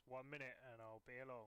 Just 1 minute and I'll be along.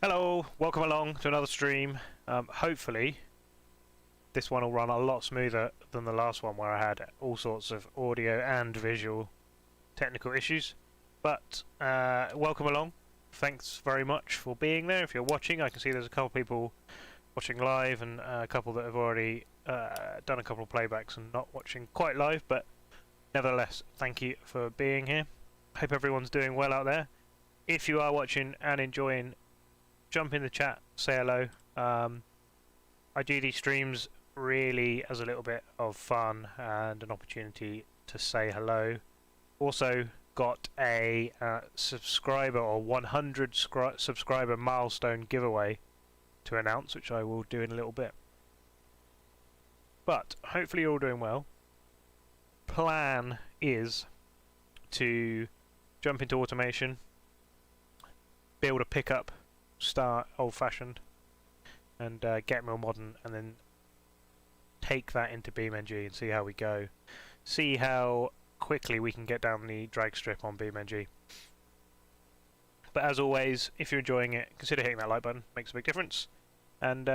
Hello, welcome along to another stream. Hopefully this one will run a lot smoother than the last one where I had all sorts of audio and visual technical issues. But welcome along. Thanks very much for being there. If you're watching, I can see there's a couple of people watching live and a couple that have already done a couple of playbacks and not watching quite live, but nevertheless, thank you for being here. Hope everyone's doing well out there. If you are watching and enjoying, jump in the chat, say hello. I do these streams really as a little bit of fun and an opportunity to say hello. Also got a subscriber or 100 subscriber milestone giveaway to announce, which I will do in a little bit. But hopefully you're all doing well. Plan is to jump into automation, build a pickup, start old-fashioned and get real modern, and then take that into BeamNG and see how we go. See how quickly we can get down the drag strip on BeamNG. But as always, if you're enjoying it, consider hitting that like button. Makes a big difference. And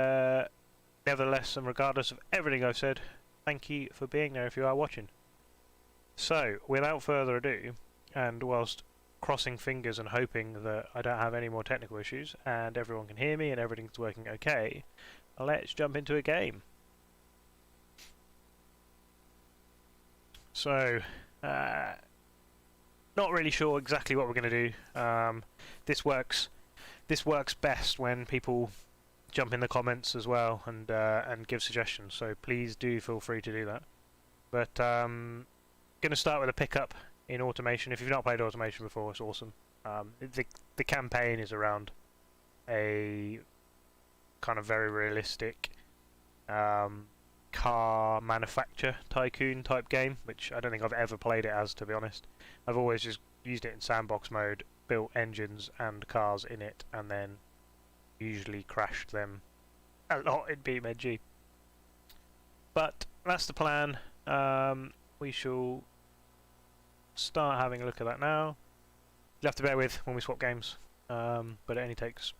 nevertheless, and regardless of everything I've said, thank you for being there if you are watching. So, without further ado, and whilst crossing fingers and hoping that I don't have any more technical issues and everyone can hear me and everything's working okay, let's jump into a game. So, not really sure exactly what we're going to do. This works best when people jump in the comments as well and give suggestions, so please do feel free to do that. But going to start with a pickup in automation. If you've not played automation before, it's awesome. The campaign is around a kind of very realistic car manufacture tycoon type game, which I don't think I've ever played it as, to be honest. I've always just used it in sandbox mode, built engines and cars in it, and then usually crashed them a lot in BeamNG. But that's the plan. We shall start having a look at that now. You'll have to bear with when we swap games, but it only takes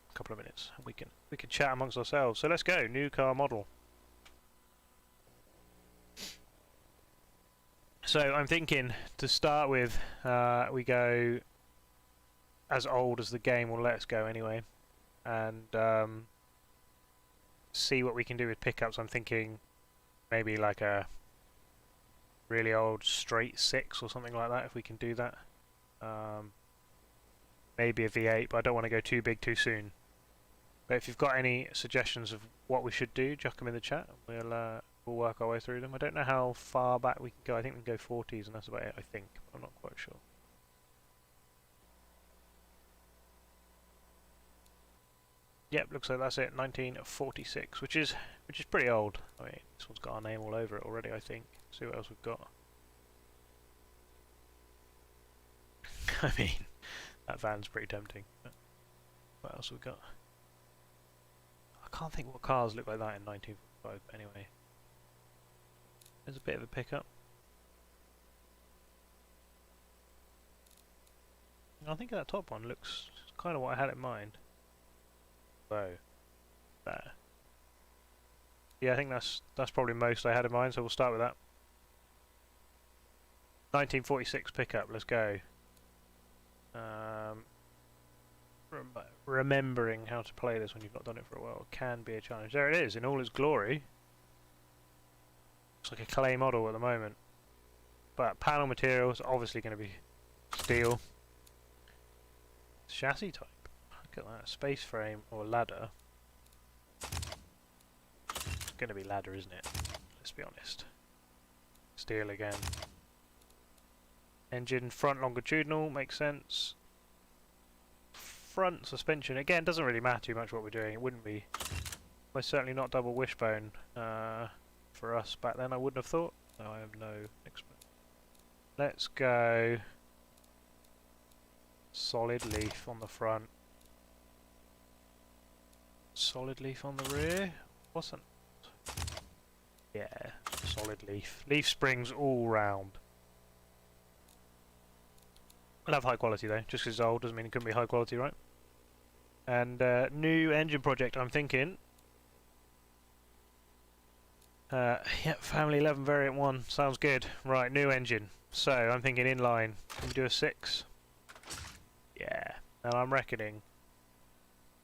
a couple of minutes. We can chat amongst ourselves. So let's go. New car model. So I'm thinking to start with, we go as old as the game will let us go anyway, and see what we can do with pickups. I'm thinking maybe like a really old straight 6 or something like that, if we can do that. Maybe a V8, but I don't want to go too big too soon. But if you've got any suggestions of what we should do, chuck them in the chat. We'll work our way through them. I don't know how far back we can go. I think we can go 40s and that's about it, I think. I'm not quite sure. Yep, looks like that's it. 1946, which is pretty old. I mean, this one's got our name all over it already, I think. See what else we've got. I mean, that van's pretty tempting. But what else have we got? I can't think what cars look like that in 1945. But anyway, there's a bit of a pickup. I think that top one looks kind of what I had in mind. Whoa, there. Yeah, I think that's probably most I had in mind. So we'll start with that. 1946 pickup. Let's go. Remembering how to play this when you've not done it for a while can be a challenge. There it is in all its glory. Looks like a clay model at the moment, but panel material is obviously going to be steel. Chassis type. Look at that. Space frame or ladder. It's going to be ladder, isn't it? Let's be honest. Steel again. Engine front longitudinal makes sense. Front suspension again doesn't really matter too much what we're doing. It wouldn't be. Most certainly not double wishbone for us back then. I wouldn't have thought. No, I am no expert. Let's go. Solid leaf on the front. Solid leaf on the rear. Wasn't. Yeah, solid leaf. Leaf springs all round. I'll have high quality though. Just because it's old doesn't mean it couldn't be high quality, right? And new engine project, I'm thinking. Yep, Family 11 Variant 1. Sounds good. Right, new engine. So, I'm thinking inline. Can we do a 6? Yeah. And I'm reckoning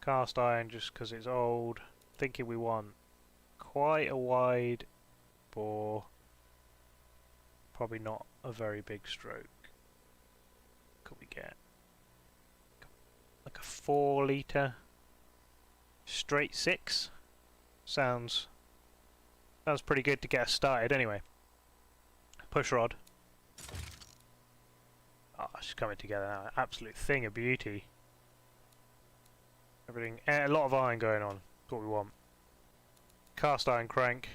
cast iron just because it's old. Thinking we want quite a wide bore. Probably not a very big stroke. Could we get like a 4 litre straight 6? Sounds pretty good to get us started anyway. Push rod. Oh, it's coming together now. Absolute thing of beauty. Everything, a lot of iron going on. That's what we want. Cast iron crank.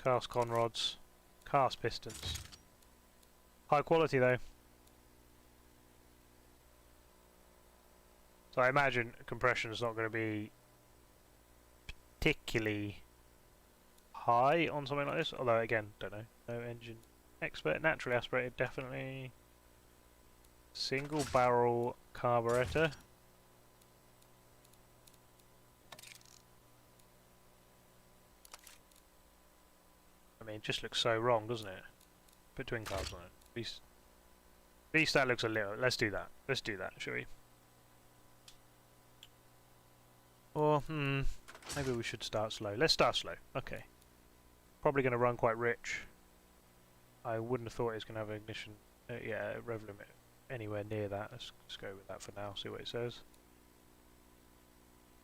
Cast con rods. Cast pistons. High quality though. So I imagine compression is not going to be particularly high on something like this. Although again, don't know. No engine expert. Naturally aspirated, definitely. Single barrel carburetor. I mean, it just looks so wrong, doesn't it? Put twin carbs on it. At least that looks a little. Let's do that. Let's do that, shall we? Or, maybe we should start slow. Let's start slow. Okay. Probably going to run quite rich. I wouldn't have thought it was going to have an ignition, yeah, rev limit anywhere near that. Let's go with that for now, see what it says.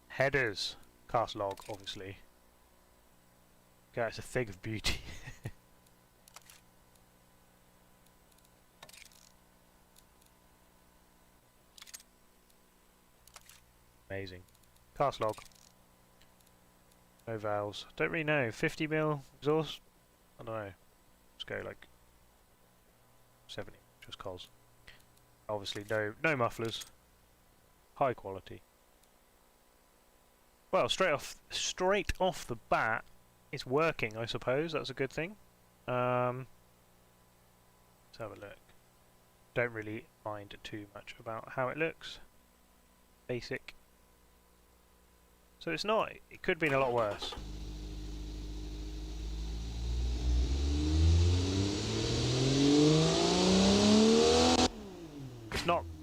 Headers. Cast log, obviously. Okay, it's a thing of beauty. Amazing. Cast log. No valves. Don't really know. 50mm exhaust? I don't know. Let's go like 70, just cause. Obviously no mufflers. High quality. Well, straight off the bat, it's working, I suppose. That's a good thing. Let's have a look. Don't really mind too much about how it looks. Basic. So it's not. It could have been a lot worse.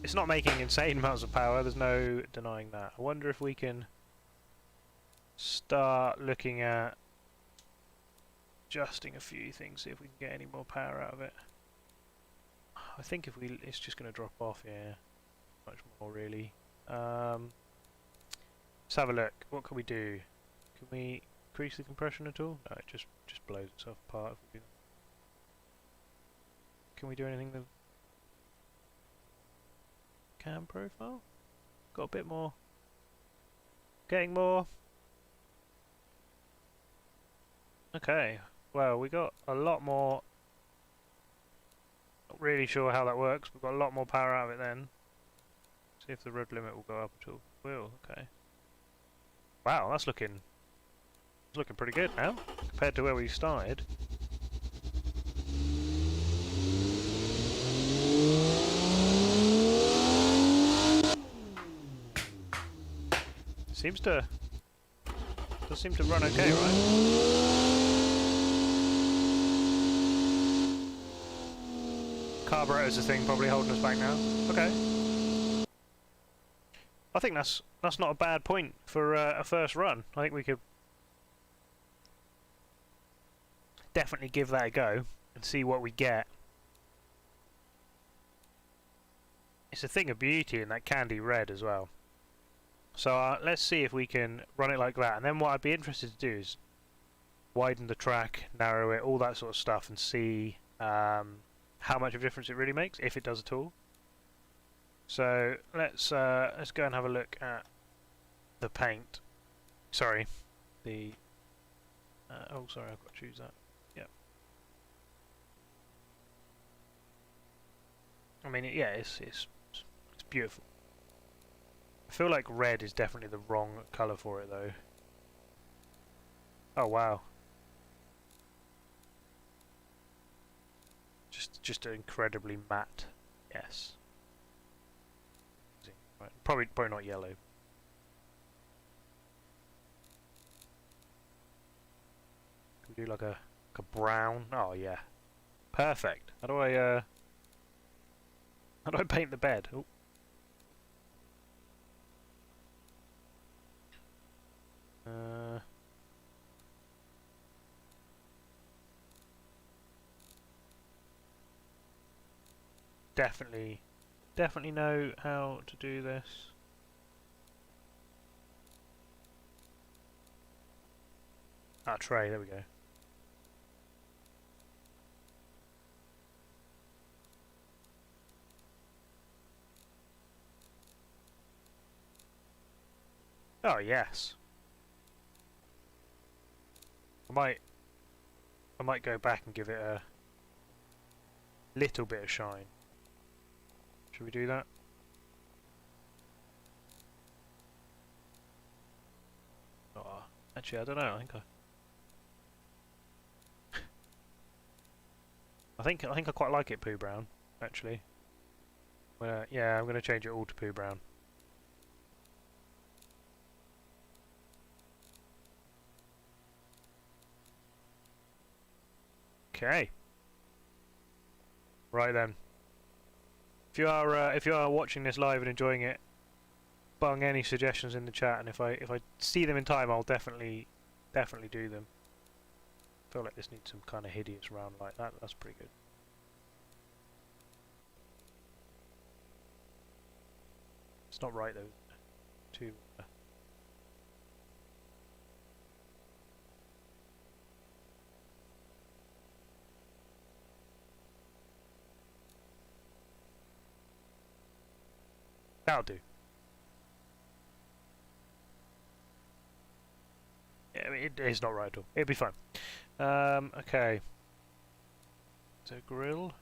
It's not making insane amounts of power. There's no denying that. I wonder if we can start looking at adjusting a few things, see if we can get any more power out of it. I think it's just going to drop off. Yeah, much more really. Let's have a look. What can we do? Can we increase the compression at all? No, it just blows itself apart. If we do. Can we do anything with cam profile? Got a bit more Getting more. Okay, well, we got a lot more. Not really sure how that works. We've got a lot more power out of it then. See if the road limit will go up at all. Will, okay. Wow, that's looking pretty good now compared to where we started. Does seem to run okay, right? Carburetor's the thing probably holding us back now. Okay. I think that's not a bad point for a first run. I think we could definitely give that a go and see what we get. It's a thing of beauty in that candy red as well. So let's see if we can run it like that, and then what I'd be interested to do is widen the track, narrow it, all that sort of stuff, and see how much of a difference it really makes, if it does at all. So let's go and have a look at the paint. Sorry, the oh sorry, I've got to choose that. Yep. I mean, yeah, it's beautiful. I feel like red is definitely the wrong colour for it though. Oh wow. Just incredibly matte. Yes. Right. Probably not yellow. Can we do like a brown? Oh yeah. Perfect. How do I paint the bed? Oh. Definitely know how to do this. Ah, tray, there we go. Oh yes. I might go back and give it a little bit of shine. Should we do that? Oh, actually, I don't know. I think I quite like it poo brown. Actually, yeah, I'm gonna change it all to poo brown. Okay. Right then. If you are watching this live and enjoying it, bung any suggestions in the chat, and if I see them in time, I'll definitely do them. I feel like this needs some kind of hideous round like that. That's pretty good. It's not right though. Too. That'll do. Yeah, I mean, it is not right at all. It'll be fine. Okay. So grill.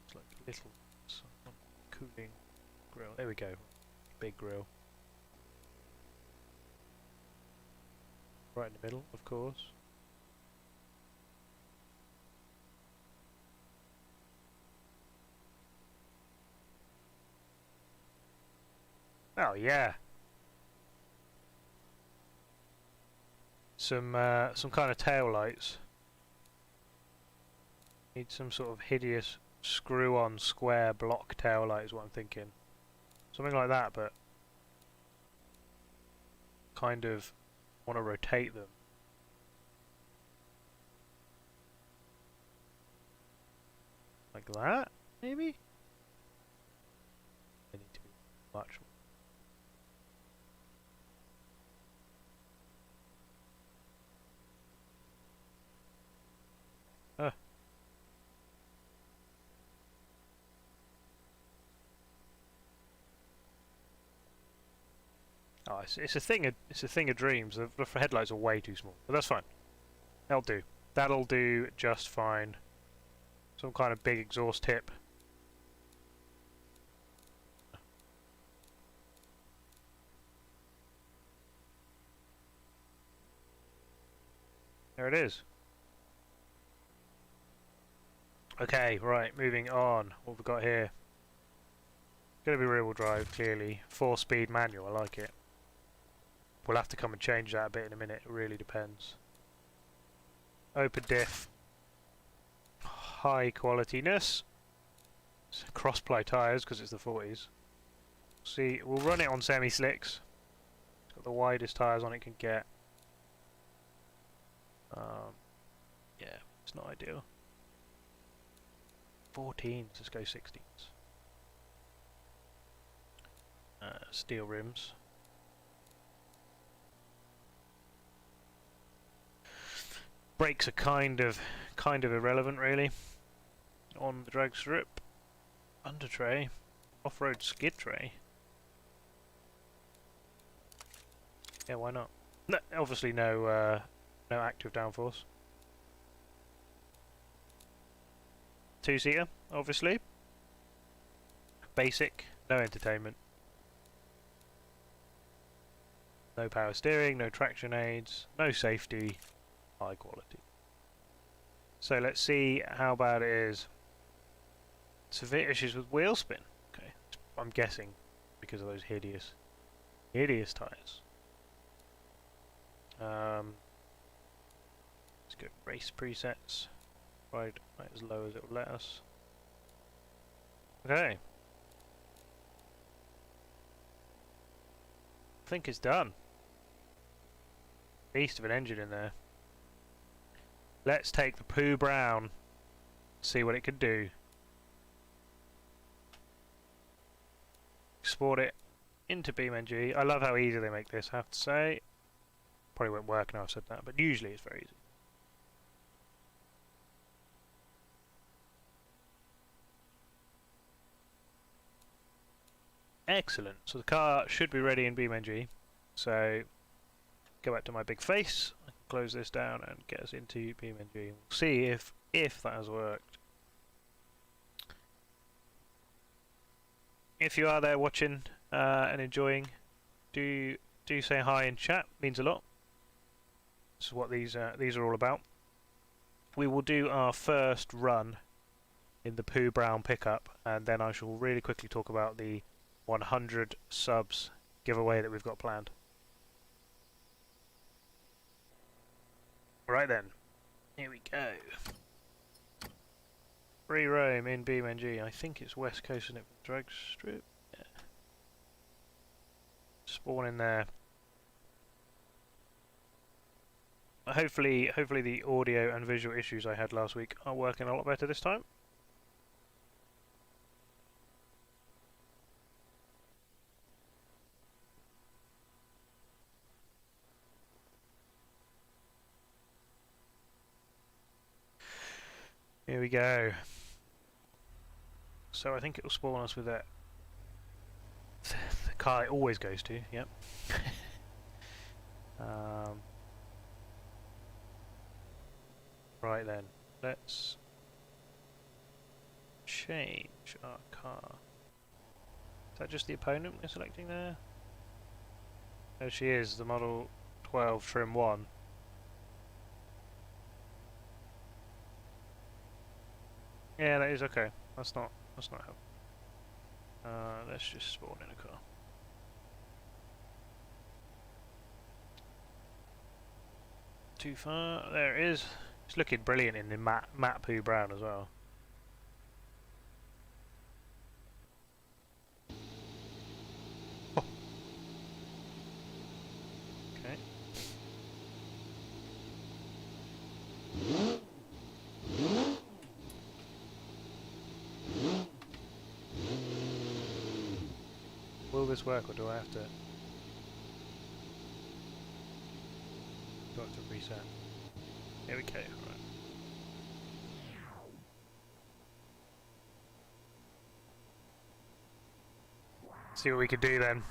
Looks like a little cooling grill. There we go. Big grill. Right in the middle, of course. Oh yeah. Some kind of tail lights. Need some sort of hideous screw-on square block tail light is what I'm thinking. Something like that, but kind of want to rotate them. Like that, maybe? They need to be much more. Oh, it's a thing. It's a thing of dreams. The headlights are way too small, but that's fine. That'll do. That'll do just fine. Some kind of big exhaust tip. There it is. Okay, right, moving on. What have we got here? Gonna be rear-wheel drive, clearly. 4-speed manual, I like it. We'll have to come and change that a bit in a minute, it really depends. Open diff. High qualityness. Cross-ply tyres, because it's the 40s. See, we'll run it on semi-slicks. It's got the widest tyres on it can get. Yeah, it's not ideal. 14s, let's go 16s. Steel rims. Brakes are kind of irrelevant really. On the drag strip. Under tray. Off-road skid tray. Yeah, why not? No, obviously no active downforce. 2-seater, obviously. Basic, no entertainment. No power steering, no traction aids, no safety, high quality. So let's see how bad it is. Severe issues with wheel spin. Okay, I'm guessing because of those hideous tyres. Let's go race presets. Right as low as it will let us. Okay. I think it's done. Beast of an engine in there. Let's take the Pooh Brown, see what it can do. Export it into BeamNG. I love how easy they make this, I have to say. Probably won't work now I've said that, but usually it's very easy. Excellent. So the car should be ready in BeamNG. So go back to my big face. I can close this down and get us into BeamNG. We'll see if that has worked. If you are there watching and enjoying, do say hi in chat. Means a lot. This is what these are all about. We will do our first run in the Pooh Brown pickup, and then I shall really quickly talk about the 100 subs giveaway that we've got planned. Right then, here we go. Free roam in BeamNG. I think it's West Coast and it drag strip. Yeah. Spawn in there. Hopefully the audio and visual issues I had last week are working a lot better this time. Here we go. So I think it will spawn us with that. The car it always goes to, yep. Right then, let's change our car. Is that just the opponent we're selecting there? There she is, the Model 12 Trim 1. Yeah, that is okay. That's not helpful. Let's just spawn in a car. Too far. There it is. It's looking brilliant in the matte Pooh Brown as well. Oh. Okay. Will this work, or do I have to reset? Here we go. Right. See what we can do then.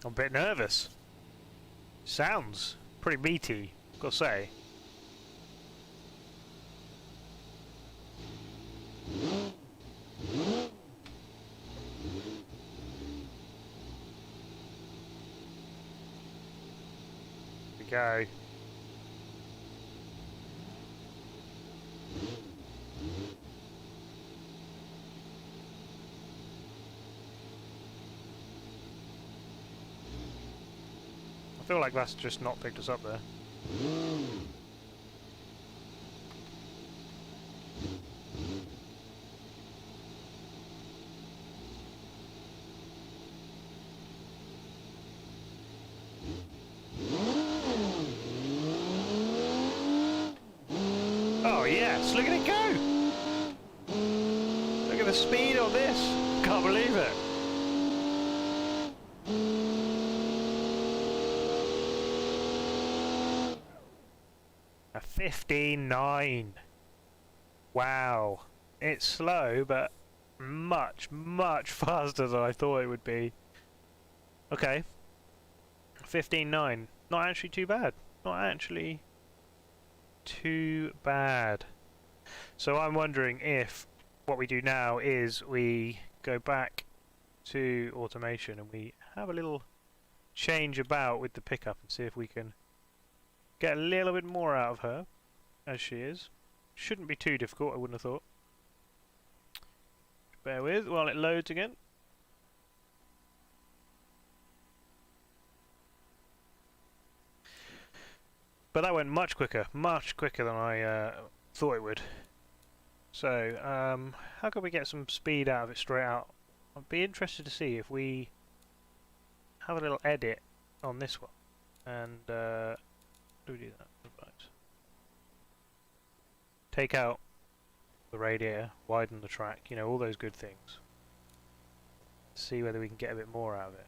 I'm a bit nervous. Sounds pretty meaty, gotta say. Go. I feel like that's just not picked us up there. Oh yes, look at it go! Look at the speed on this! Can't believe it! A 15.9. Wow. It's slow, but much, much faster than I thought it would be. Okay. 15.9. Not actually too bad. Not actually too bad. So I'm wondering if what we do now is we go back to automation and we have a little change about with the pickup and see if we can get a little bit more out of her as she is. Shouldn't be too difficult, I wouldn't have thought. Bear with while it loads again. But that went much quicker than I thought it would. So, how can we get some speed out of it straight out? I'd be interested to see if we have a little edit on this one. And, do we do that? Right. Take out the radiator, widen the track, you know, all those good things. See whether we can get a bit more out of it.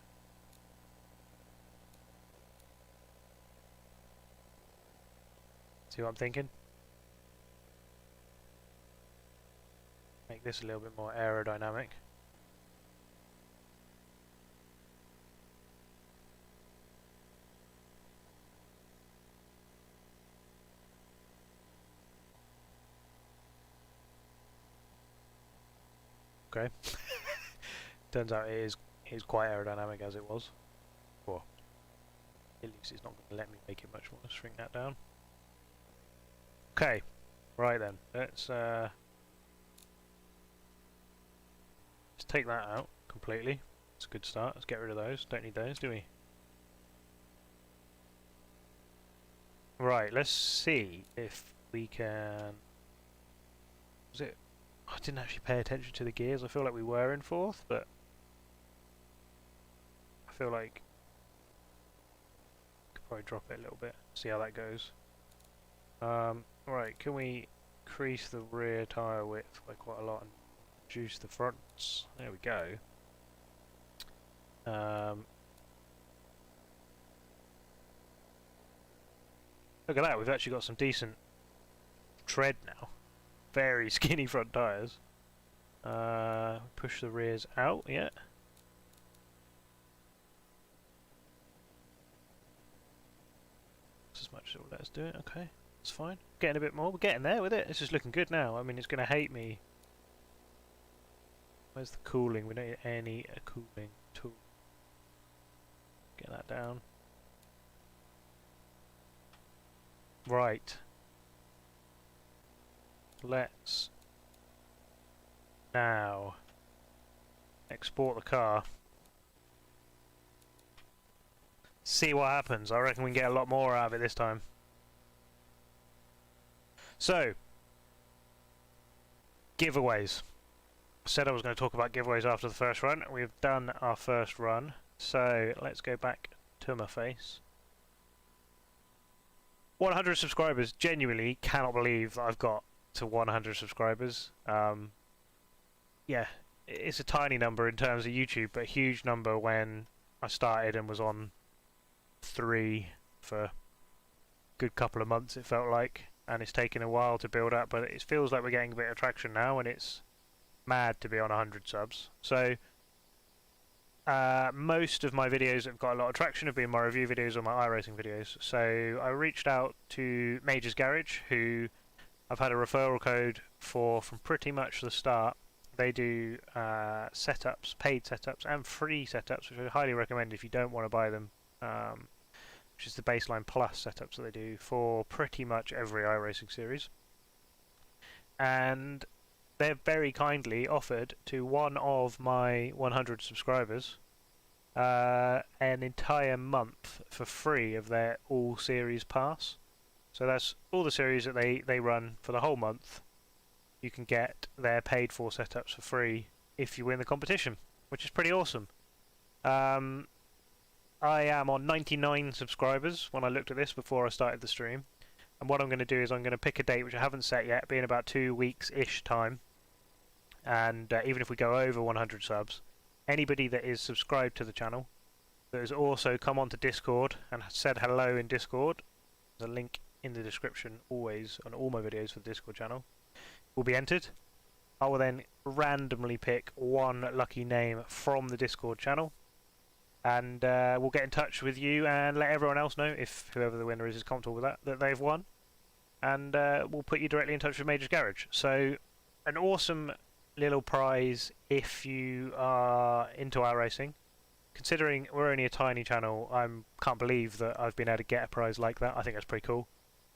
See what I'm thinking? Make this a little bit more aerodynamic. Okay. Turns out it is quite aerodynamic as it was. Or at least it's not going to let me make it much more. Shrink that down. Okay, right then. Let's take that out completely. It's a good start. Let's get rid of those. Don't need those, do we? Right. Let's see if we can. Was it? I didn't actually pay attention to the gears. I feel like we were in fourth, but I feel like I could probably drop it a little bit. See how that goes. Right, can we increase the rear tyre width by quite a lot and reduce the fronts? There we go. Look at that, we've actually got some decent tread now. Very skinny front tyres. Push the rears out, yeah. That's as much as it will let us do it, okay. It's fine. Getting a bit more. We're getting there with it. This is looking good now. I mean, it's going to hate me. Where's the cooling? We don't need any cooling tool. Get that down. Right. Let's now export the car. See what happens. I reckon we can get a lot more out of it this time. So, giveaways. I said I was going to talk about giveaways after the first run. We've done our first run. So, let's go back to my face. 100 subscribers. Genuinely cannot believe that I've got to 100 subscribers. Yeah, it's a tiny number in terms of YouTube, but a huge number when I started and was on 3 for a good couple of months, it felt like. And it's taken a while to build up, but it feels like we're getting a bit of traction now, and it's mad to be on 100 subs. So, most of my videos that have got a lot of traction have been my review videos or my iRacing videos. So I reached out to Major's Garage, who I've had a referral code for from pretty much the start. They do setups, paid setups, and free setups, which I highly recommend if you don't want to buy them, which is the Baseline Plus setups that they do for pretty much every iRacing series. And they've very kindly offered to one of my 100 subscribers an entire month for free of their all series pass. So that's all the series that they run for the whole month. You can get their paid for setups for free if you win the competition, which is pretty awesome. I am on 99 subscribers when I looked at this before I started the stream. And what I'm going to do is I'm going to pick a date which I haven't set yet, be in about 2 weeks-ish time. And even if we go over 100 subs, anybody that is subscribed to the channel, that has also come onto Discord and said hello in Discord, there's a link in the description always on all my videos for the Discord channel, will be entered. I will then randomly pick one lucky name from the Discord channel, and we'll get in touch with you and let everyone else know, if whoever the winner is comfortable with that they've won, and we'll put you directly in touch with Major's Garage. So an awesome little prize if you are into our racing. Considering we're only a tiny channel, I can't believe that I've been able to get a prize like that. I think that's pretty cool.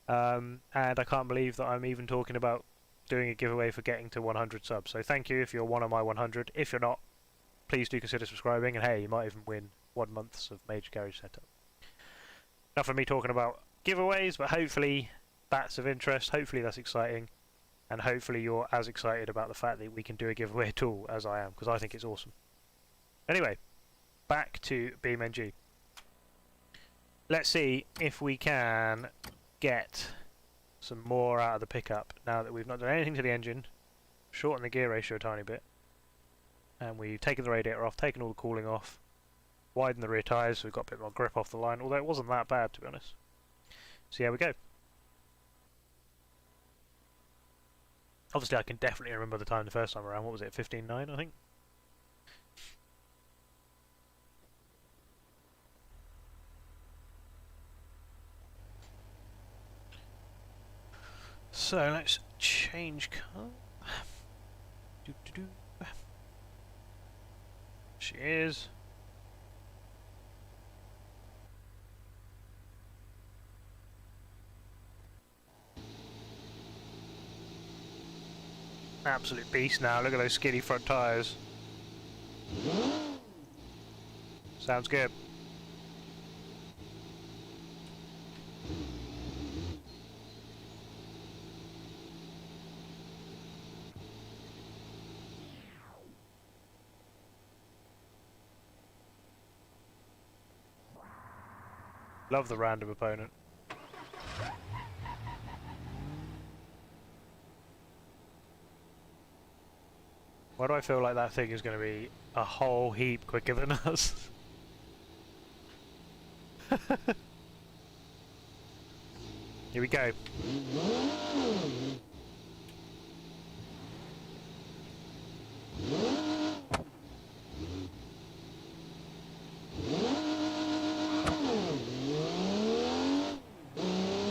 And I can't believe that I'm even talking about doing a giveaway for getting to 100 subs. So thank you if you're one of my 100. If you're not, please do consider subscribing, and hey, you might even win 1 month of Major Garage setup. Enough of me talking about giveaways, but hopefully that's of interest, hopefully that's exciting, and hopefully you're as excited about the fact that we can do a giveaway at all as I am, because I think it's awesome. Anyway, back to BeamNG. Let's see if we can get some more out of the pickup now that we've not done anything to the engine, shortened the gear ratio a tiny bit, and we've taken the radiator off, taken all the cooling off, widened the rear tyres so we've got a bit more grip off the line, although it wasn't that bad to be honest. So here we go. Obviously I can definitely remember the time the first time around. What was it, 15.9 I think? So let's change car. She is. Absolute beast now. Look at those skinny front tyres. Sounds good. Love the random opponent. Why do I feel like that thing is going to be a whole heap quicker than us? Here we go.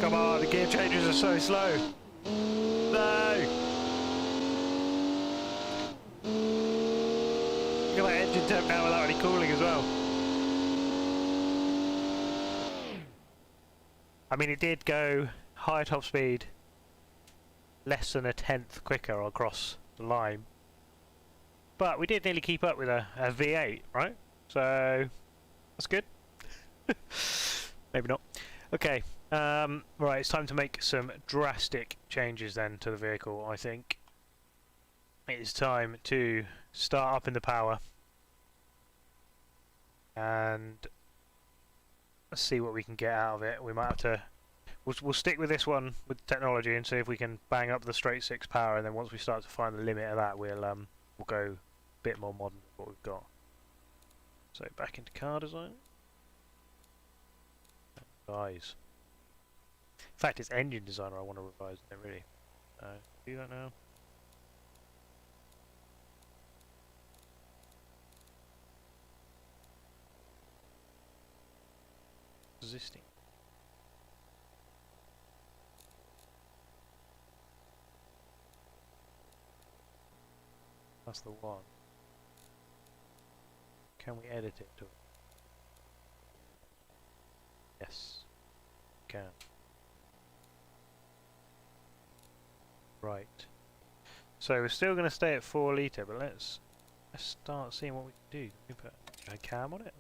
Come on, the gear changes are so slow. No! Look at that engine temp now without any cooling as well. I mean, it did go high top speed, less than a tenth quicker across the line. But we did nearly keep up with a V8, right? So, that's good. Maybe not. Okay. Right, it's time to make some drastic changes then to the vehicle, I think. It is time to start up in the power. And let's see what we can get out of it. We might have to... We'll stick with this one with technology and see if we can bang up the straight 6 power, and then once we start to find the limit of that, we'll go a bit more modern than what we've got. So back into car design. Revise. In fact, it's engine designer I want to revise, don't really. Do that now. resisting. That's the one. Can we edit it to it? Yes. Can. Right. So we're still going to stay at 4 litre, but let's start seeing what we can do. Can we put a cam on it?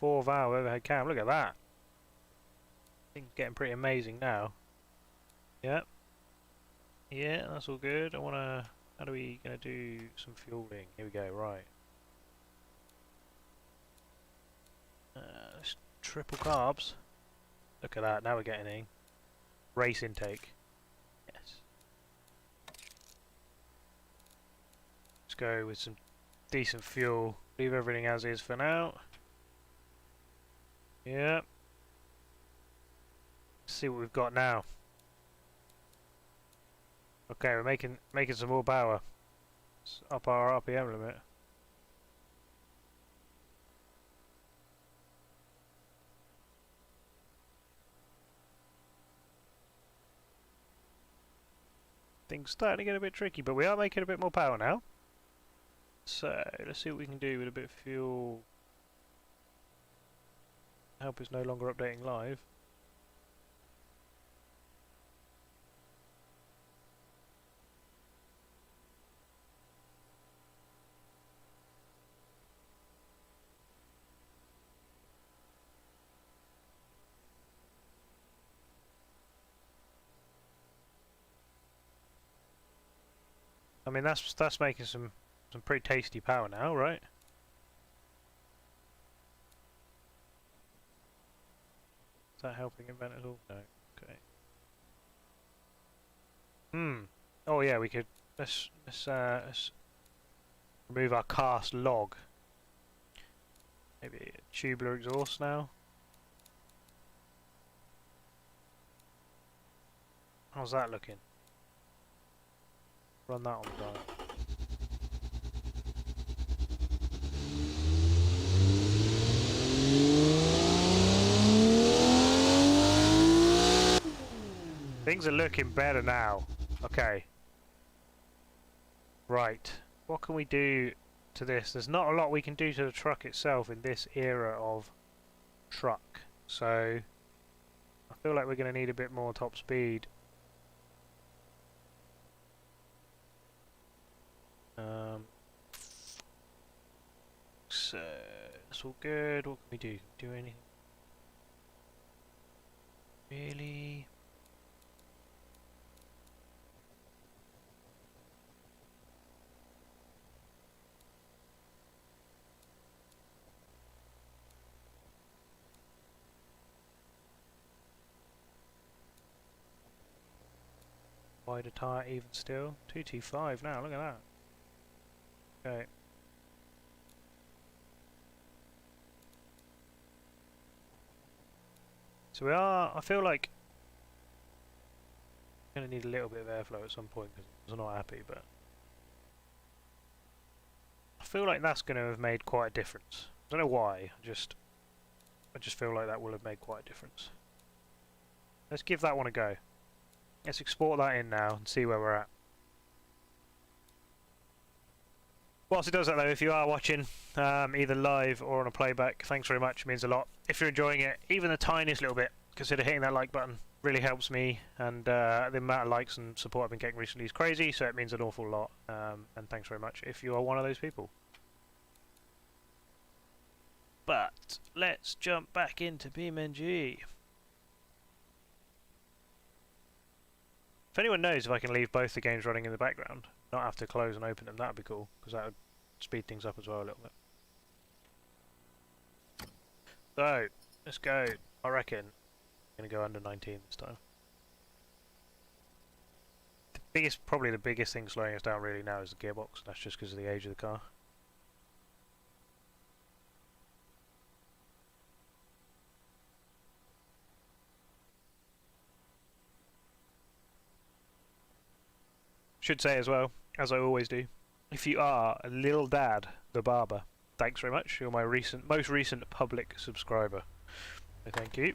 4-valve overhead cam. Look at that. Things getting pretty amazing now. Yep. Yeah, that's all good. I wanna. How are we gonna do some fueling? Here we go. Right. Triple carbs. Look at that. Now we're getting in. Race intake. Yes. Let's go with some decent fuel. Leave everything as is for now. Yep. Let's see what we've got now. Okay, we're making some more power. Let's up our RPM limit. Things starting to get a bit tricky, but we are making a bit more power now. So let's see what we can do with a bit of fuel. Help is no longer updating live. I mean that's making some pretty tasty power now, right? Is that helping invent at all? No. Okay. Oh yeah, we could. Let's remove our cast log. Maybe a tubular exhaust now. How's that looking? Run that on the dial. Things are looking better now. Okay. Right. What can we do to this? There's not a lot we can do to the truck itself in this era of truck. So I feel like we're going to need a bit more top speed. So that's all good. What can we do? Do anything? Really? Wider tyre even still. 225 now, look at that. Okay. So we are, I feel like we're going to need a little bit of airflow at some point because I'm not happy, but I feel like that's going to have made quite a difference. I don't know why, I just feel like that will have made quite a difference. Let's give that one a go. Let's export that in now and see where we're at. Whilst it does that though, if you are watching either live or on a playback, thanks very much, it means a lot. If you're enjoying it, even the tiniest little bit, consider hitting that like button. Really helps me, and the amount of likes and support I've been getting recently is crazy, so it means an awful lot. And thanks very much if you are one of those people. But let's jump back into BeamNG. If anyone knows if I can leave both the games running in the background, not have to close and open them, that would be cool, because that would speed things up as well a little bit. So, let's go. I reckon I'm going to go under 19 this time. Probably the biggest thing slowing us down really now is the gearbox. That's just because of the age of the car. Should say as well, as I always do, If you are a little dad, the barber, thanks very much. You're my most recent public subscriber. So thank you.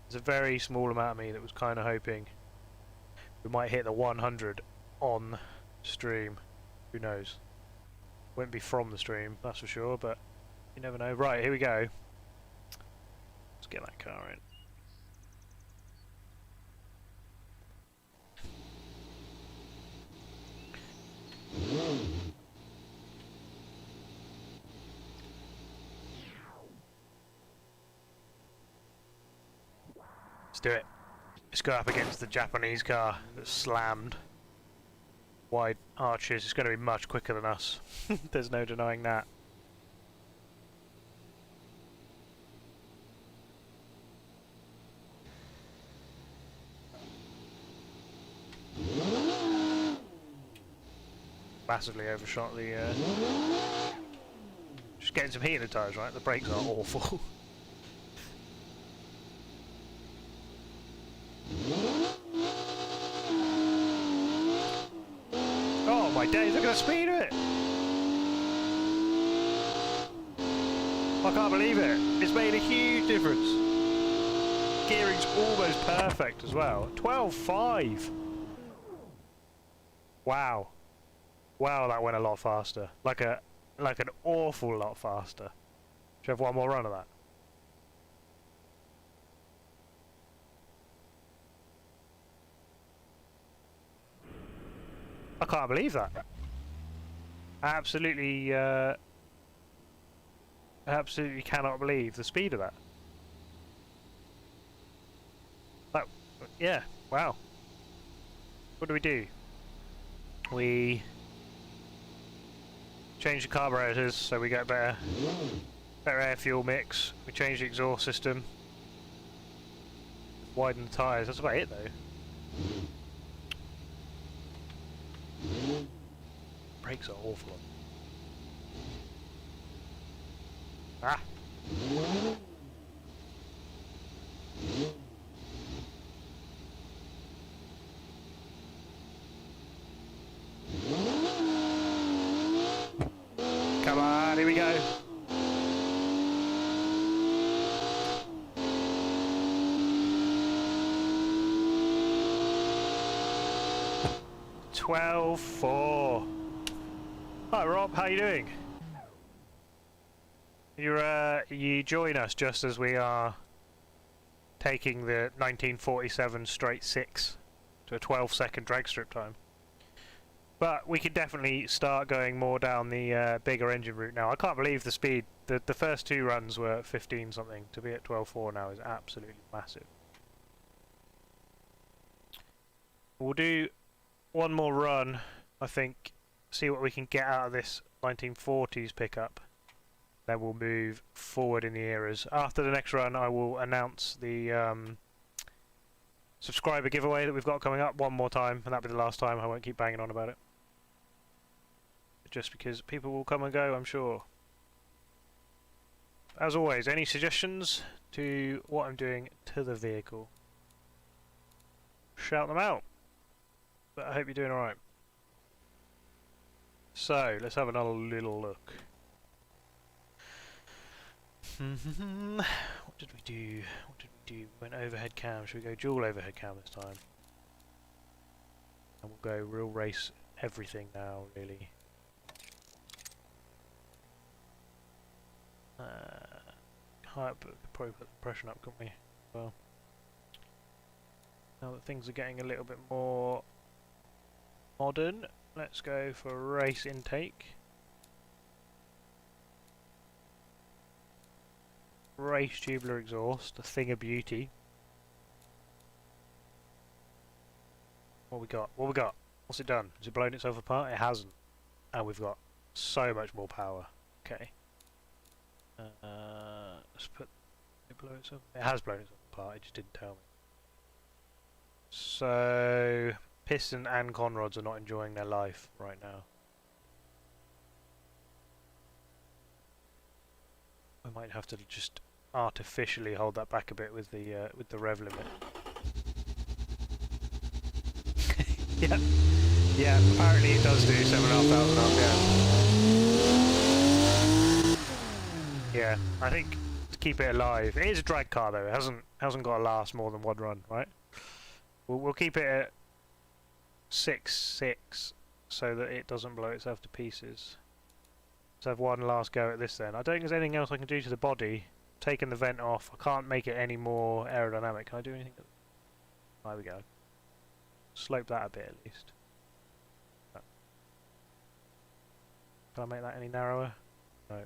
There's a very small amount of me that was kind of hoping we might hit the 100 on stream. Who knows? Won't be from the stream, that's for sure, but you never know. Right, here we go. Let's get that car in. Let's do it. Let's go up against the Japanese car that's slammed. Wide arches. It's going to be much quicker than us. There's no denying that. Massively overshot the... Just getting some heat in the tyres, right? The brakes are awful. Oh my days, look at the speed of it! I can't believe it. It's made a huge difference. Gearing's almost perfect as well. 12.5! Wow. Wow, that went a lot faster. Like an awful lot faster. Should we have one more run of that? I can't believe that. Absolutely, absolutely cannot believe the speed of that. That, yeah, wow. What do? We change the carburetors so we get better air fuel mix. We change the exhaust system. Widen the tyres. That's about it though. Brakes are awful. Ah! Come on, here we go. $12.4. Hi Rob, how you doing? You join us just as we are taking the 1947 straight 6 to a 12-second drag strip time. But we could definitely start going more down the bigger engine route now. I can't believe the speed. The first two runs were 15 something. To be at 12.4 now is absolutely massive. We'll do one more run, I think, see what we can get out of this 1940s pickup. Then we'll move forward in the eras. After the next run, I will announce the subscriber giveaway that we've got coming up one more time, and that'll be the last time. I won't keep banging on about it. Just because people will come and go, I'm sure. As always, any suggestions to what I'm doing to the vehicle? Shout them out. But I hope you're doing alright. So, let's have another little look. What did we do? We went overhead cam. Should we go dual overhead cam this time? And we'll go real race everything now, really. High up, probably put the compression up, couldn't we? Well, now that things are getting a little bit more modern, let's go for race intake. Race tubular exhaust, a thing of beauty. What we got? What we got? What's it done? Has it blown itself apart? It hasn't. And we've got so much more power. Okay. Let's put it blow itself. It has blown itself apart. It just didn't tell me. So piston and conrods are not enjoying their life right now. We might have to just artificially hold that back a bit with the rev limit. Yeah, yeah. Apparently it does do 7,500 RPM. Yeah, I think to keep it alive. It is a drag car though. It hasn't got to last more than one run, right? We'll keep it at 6.6 so that it doesn't blow itself to pieces. Let's have one last go at this then. I don't think there's anything else I can do to the body. Taking the vent off. I can't make it any more aerodynamic. Can I do anything? There we go. Slope that a bit at least. Can I make that any narrower? No.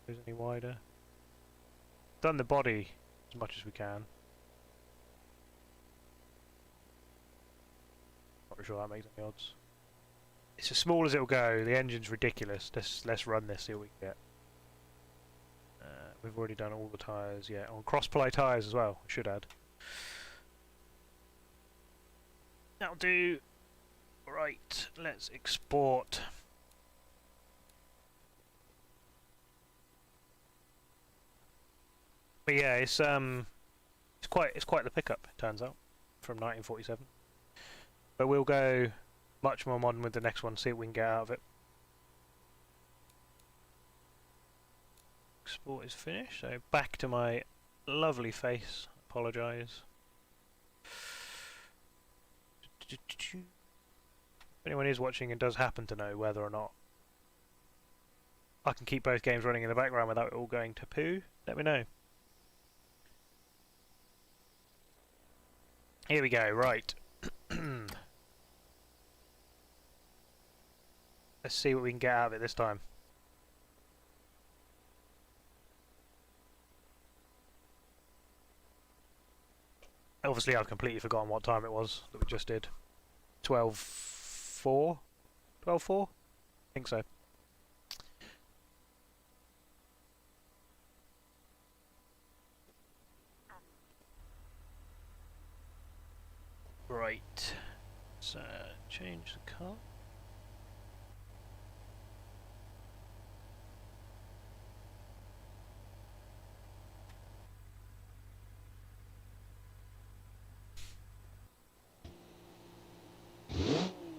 Is any wider? Done the body as much as we can. Not sure that makes any odds. It's as small as it'll go. The engine's ridiculous. Let's run this, see what we can get. We've already done all the tyres, yeah. On cross-ply tyres as well, I should add. That'll do. Right, let's export. But yeah, it's quite the pickup, it turns out, from 1947. But we'll go much more modern with the next one, see what we can get out of it. Export is finished, so back to my lovely face. Apologise. If anyone is watching and does happen to know whether or not I can keep both games running in the background without it all going to poo, let me know. Here we go, right. Let's see what we can get out of it this time. Obviously I've completely forgotten what time it was that we just did. 12:04? 12:04? I think so. Right. So change the car.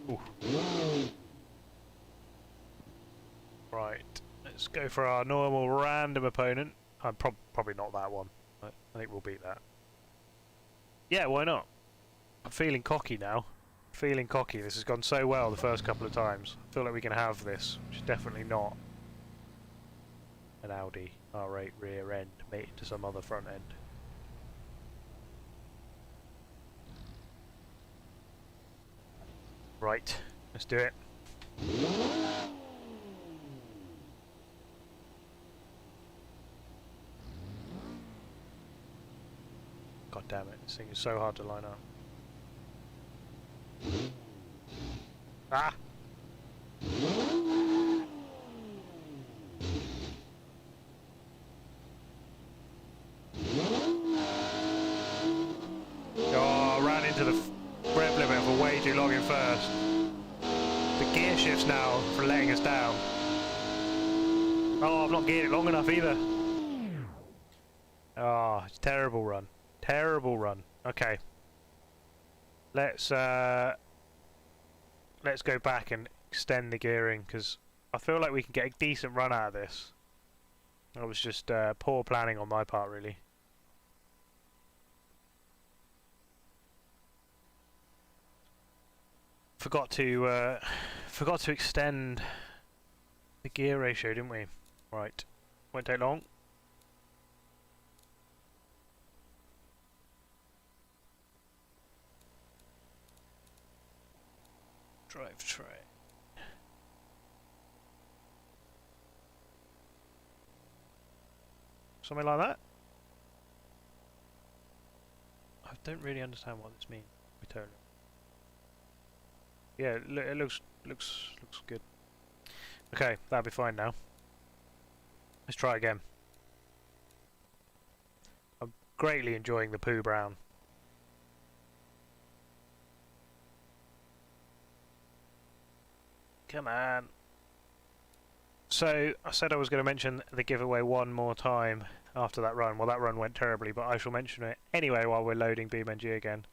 Ooh. Right, let's go for our normal random opponent. I'm probably not that one. I think we'll beat that. Yeah, why not? I'm feeling cocky now. Feeling cocky. This has gone so well the first couple of times. I feel like we can have this, which is definitely not an Audi R8 rear end mated to some other front end. Right, let's do it. God damn it, this thing is so hard to line up. Ah! Oh, I ran into the rev limiter for way too long in first. The gear shifts now for letting us down. Oh, I've not geared it long enough either. Oh, it's a terrible run. Terrible run. Okay. Let's go back and extend the gearing, because I feel like we can get a decent run out of this. It was just poor planning on my part, really. Forgot to extend the gear ratio, didn't we? Right, won't take long. Drive tray. Something like that? I don't really understand what this means. Totally. Yeah, it looks good. Okay, that'll be fine now. Let's try again. I'm greatly enjoying the poo brown. Come on. So, I said I was going to mention the giveaway one more time after that run. Well, that run went terribly, but I shall mention it anyway while we're loading BeamNG again.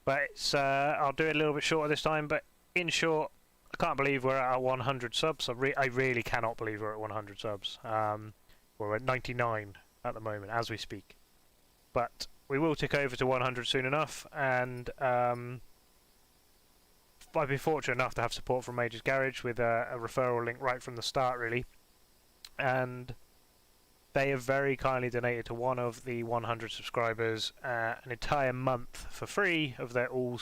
But it's I'll do it a little bit shorter this time. But in short, I can't believe we're at 100 subs. I really cannot believe we're at 100 subs. We're at 99 at the moment as we speak. But we will tick over to 100 soon enough, and I've been fortunate enough to have support from Major's Garage with a referral link right from the start, really. And they have very kindly donated to one of the 100 subscribers an entire month for free of their all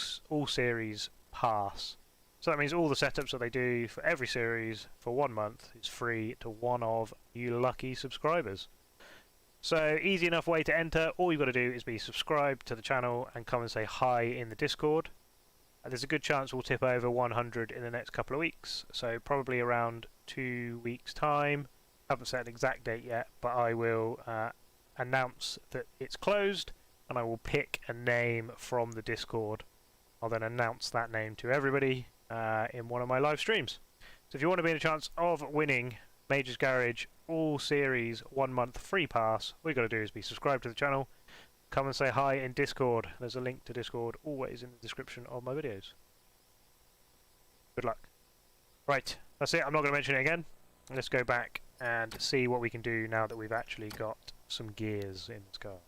series pass. So that means all the setups that they do for every series for 1 month is free to one of you lucky subscribers. So easy enough way to enter. All you've got to do is be subscribed to the channel and come and say hi in the Discord. There's a good chance we'll tip over 100 in the next couple of weeks, so probably around 2 weeks time. Haven't set an exact date yet, but I will announce that it's closed, and I will pick a name from the Discord. I'll then announce that name to everybody in one of my live streams. So if you want to be in a chance of winning Major's Garage all series 1 month free pass, all you got to do is be subscribed to the channel, come and say hi in Discord. There's a link to Discord always in the description of my videos. Good luck. Right, that's it. I'm not going to mention it again. Let's go back and see what we can do now that we've actually got some gears in this car.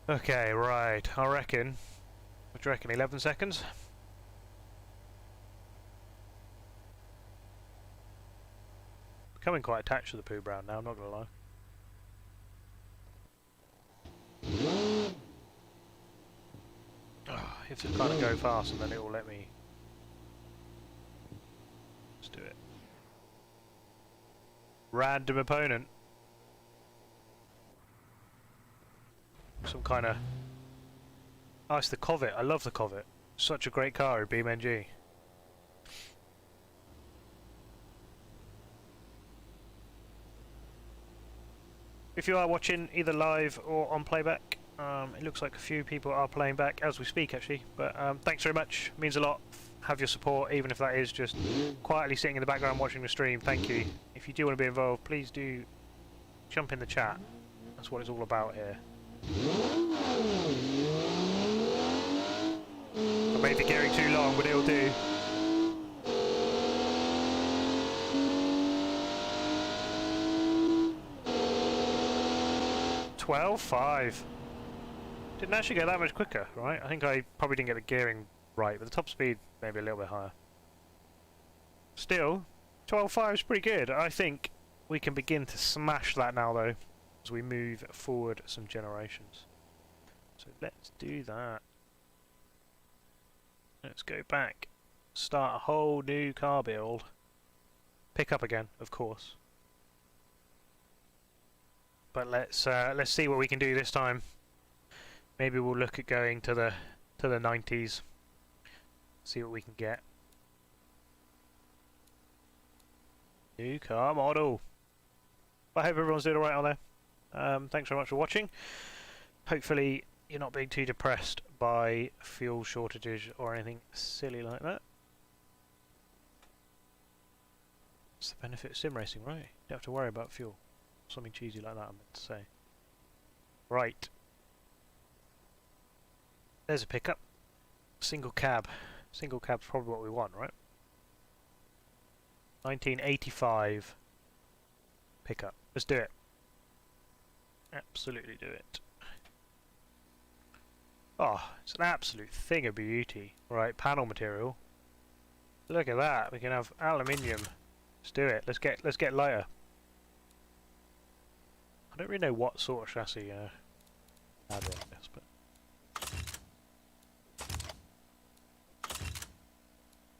Okay, right, I reckon, what do you reckon, 11 seconds? Becoming quite attached to the poo brown now, I'm not going to lie. Oh, you have to kind of go fast and then it will let me. Let's do it. Random opponent. Some kind of... Oh, it's the Covet. I love the Covet. Such a great car, BeamNG. If you are watching either live or on playback, it looks like a few people are playing back as we speak, actually. But thanks very much. Means a lot. Have your support, even if that is just quietly sitting in the background watching the stream. Thank you. If you do want to be involved, please do jump in the chat. That's what it's all about here. I made the gearing too long, but it'll do. $12.5. Didn't actually go that much quicker, right? I think I probably didn't get the gearing right, but the top speed maybe a little bit higher. Still, 12.5 is pretty good. I think we can begin to smash that now, though, as we move forward some generations. So let's do that. Let's go back, start a whole new car build. Pick up again, of course. But let's see what we can do this time. Maybe we'll look at going to the 90s. See what we can get. New car model. I hope everyone's doing alright on there. Thanks very much for watching. Hopefully you're not being too depressed by fuel shortages or anything silly like that. It's the benefit of sim racing, right? You don't have to worry about fuel. Something cheesy like that I meant to say. Right. There's a pickup. Single cab. Single cab's probably what we want, right? 1985 pickup. Let's do it. Absolutely do it. Oh, it's an absolute thing of beauty. Right, panel material. Look at that. We can have aluminium. Let's do it. Let's get lighter. I don't really know what sort of chassis add on this, but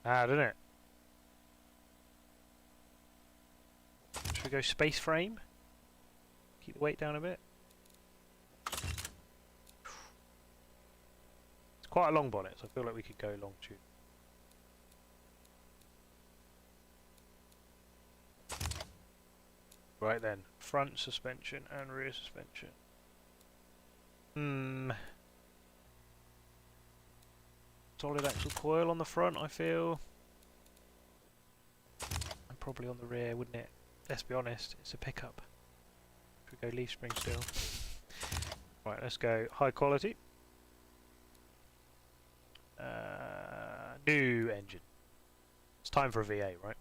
doesn't it? Should we go space frame? Keep the weight down a bit. It's quite a long bonnet, so I feel like we could go long tube. Right then, front suspension and rear suspension. Solid axle coil on the front, I feel. And probably on the rear, wouldn't it? Let's be honest, it's a pickup. Should we go leaf spring still? Right, let's go high quality. New engine. It's time for a V8, right?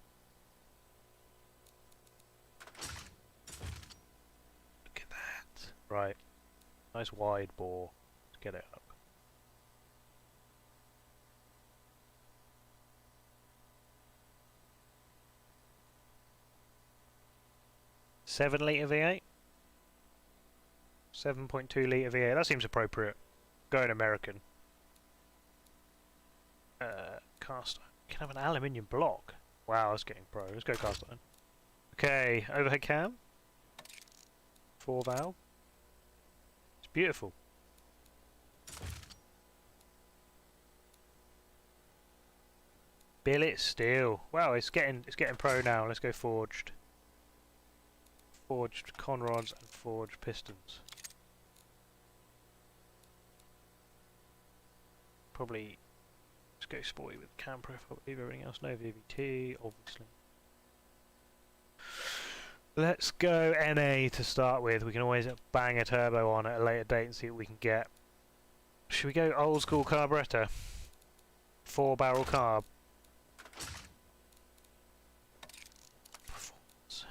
Look at that. Right. Nice wide bore. Let's get it up. $7 litre V8. 7.2 litre V8. That seems appropriate. Going American. Cast iron. Can have an aluminium block. Wow, that's getting pro. Let's go cast iron. Okay, overhead cam. 4 valve. It's beautiful. Billet steel. Wow, it's getting pro now. Let's go forged. Forged conrods and forged pistons. Probably let's go sporty with cam profile. Leave everything else. No VVT, obviously. Let's go NA to start with. We can always bang a turbo on at a later date and see what we can get. Should we go old school carburettor? 4-barrel carb. Performance.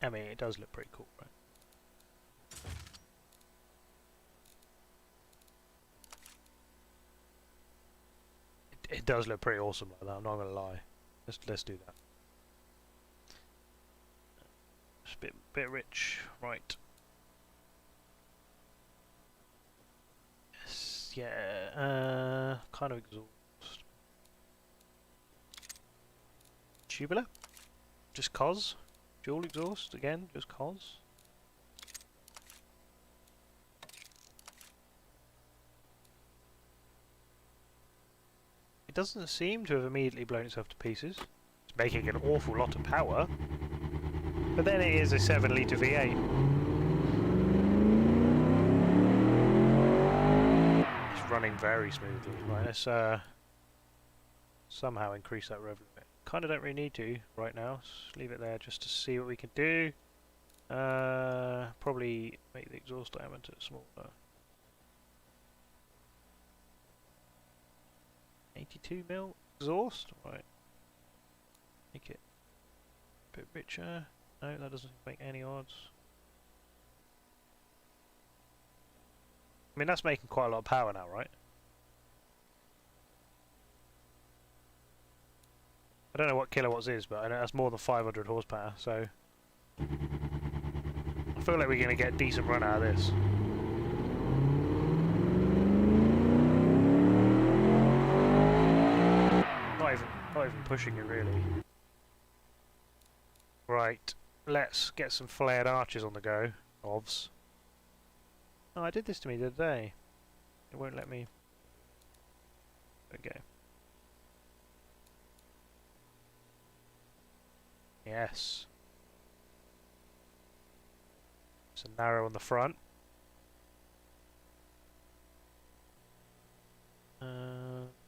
I mean, it does look pretty cool, right? It does look pretty awesome like that, I'm not gonna lie. Let's do that. It's a bit rich, right. Yes, yeah, kind of exhaust. Tubular? Just cos? Dual exhaust again, just cos? It doesn't seem to have immediately blown itself to pieces. It's making an awful lot of power. But then it is a 7-litre V8. It's running very smoothly. Right, let's somehow increase that rev limit. Kind of don't really need to right now. Just leave it there just to see what we can do. Probably make the exhaust diameter smaller. 82mm exhaust? Right. Make it a bit richer. No, that doesn't make any odds. I mean, that's making quite a lot of power now, right? I don't know what kilowatts is, but I know that's more than 500 horsepower, so I feel like we're going to get a decent run out of this. Not even pushing it really. Right, let's get some flared arches on the go. Ovs. Oh, I did this to me the other day. It won't let me. Okay. Yes. So narrow on the front.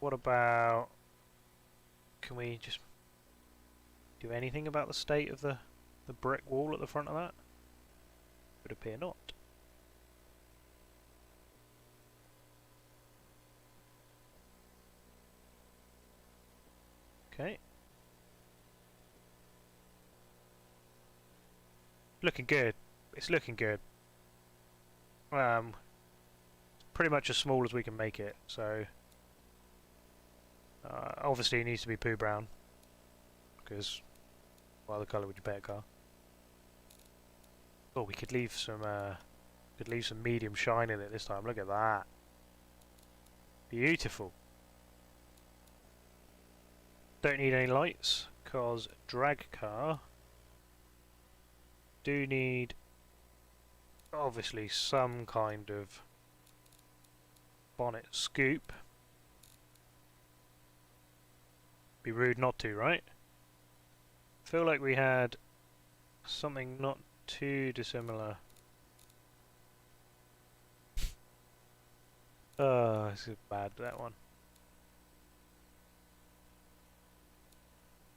What about... Can we just do anything about the state of the brick wall at the front of that? Would appear not. Okay. Looking good. It's looking good. Pretty much as small as we can make it, so obviously it needs to be poo brown, because what other colour would you paint a car? Oh, we could leave some medium shine in it this time. Look at that. Beautiful. Don't need any lights, because drag car do need obviously some kind of bonnet scoop. Be rude not to, right? I feel like we had something not too dissimilar. Oh, this is bad, that one.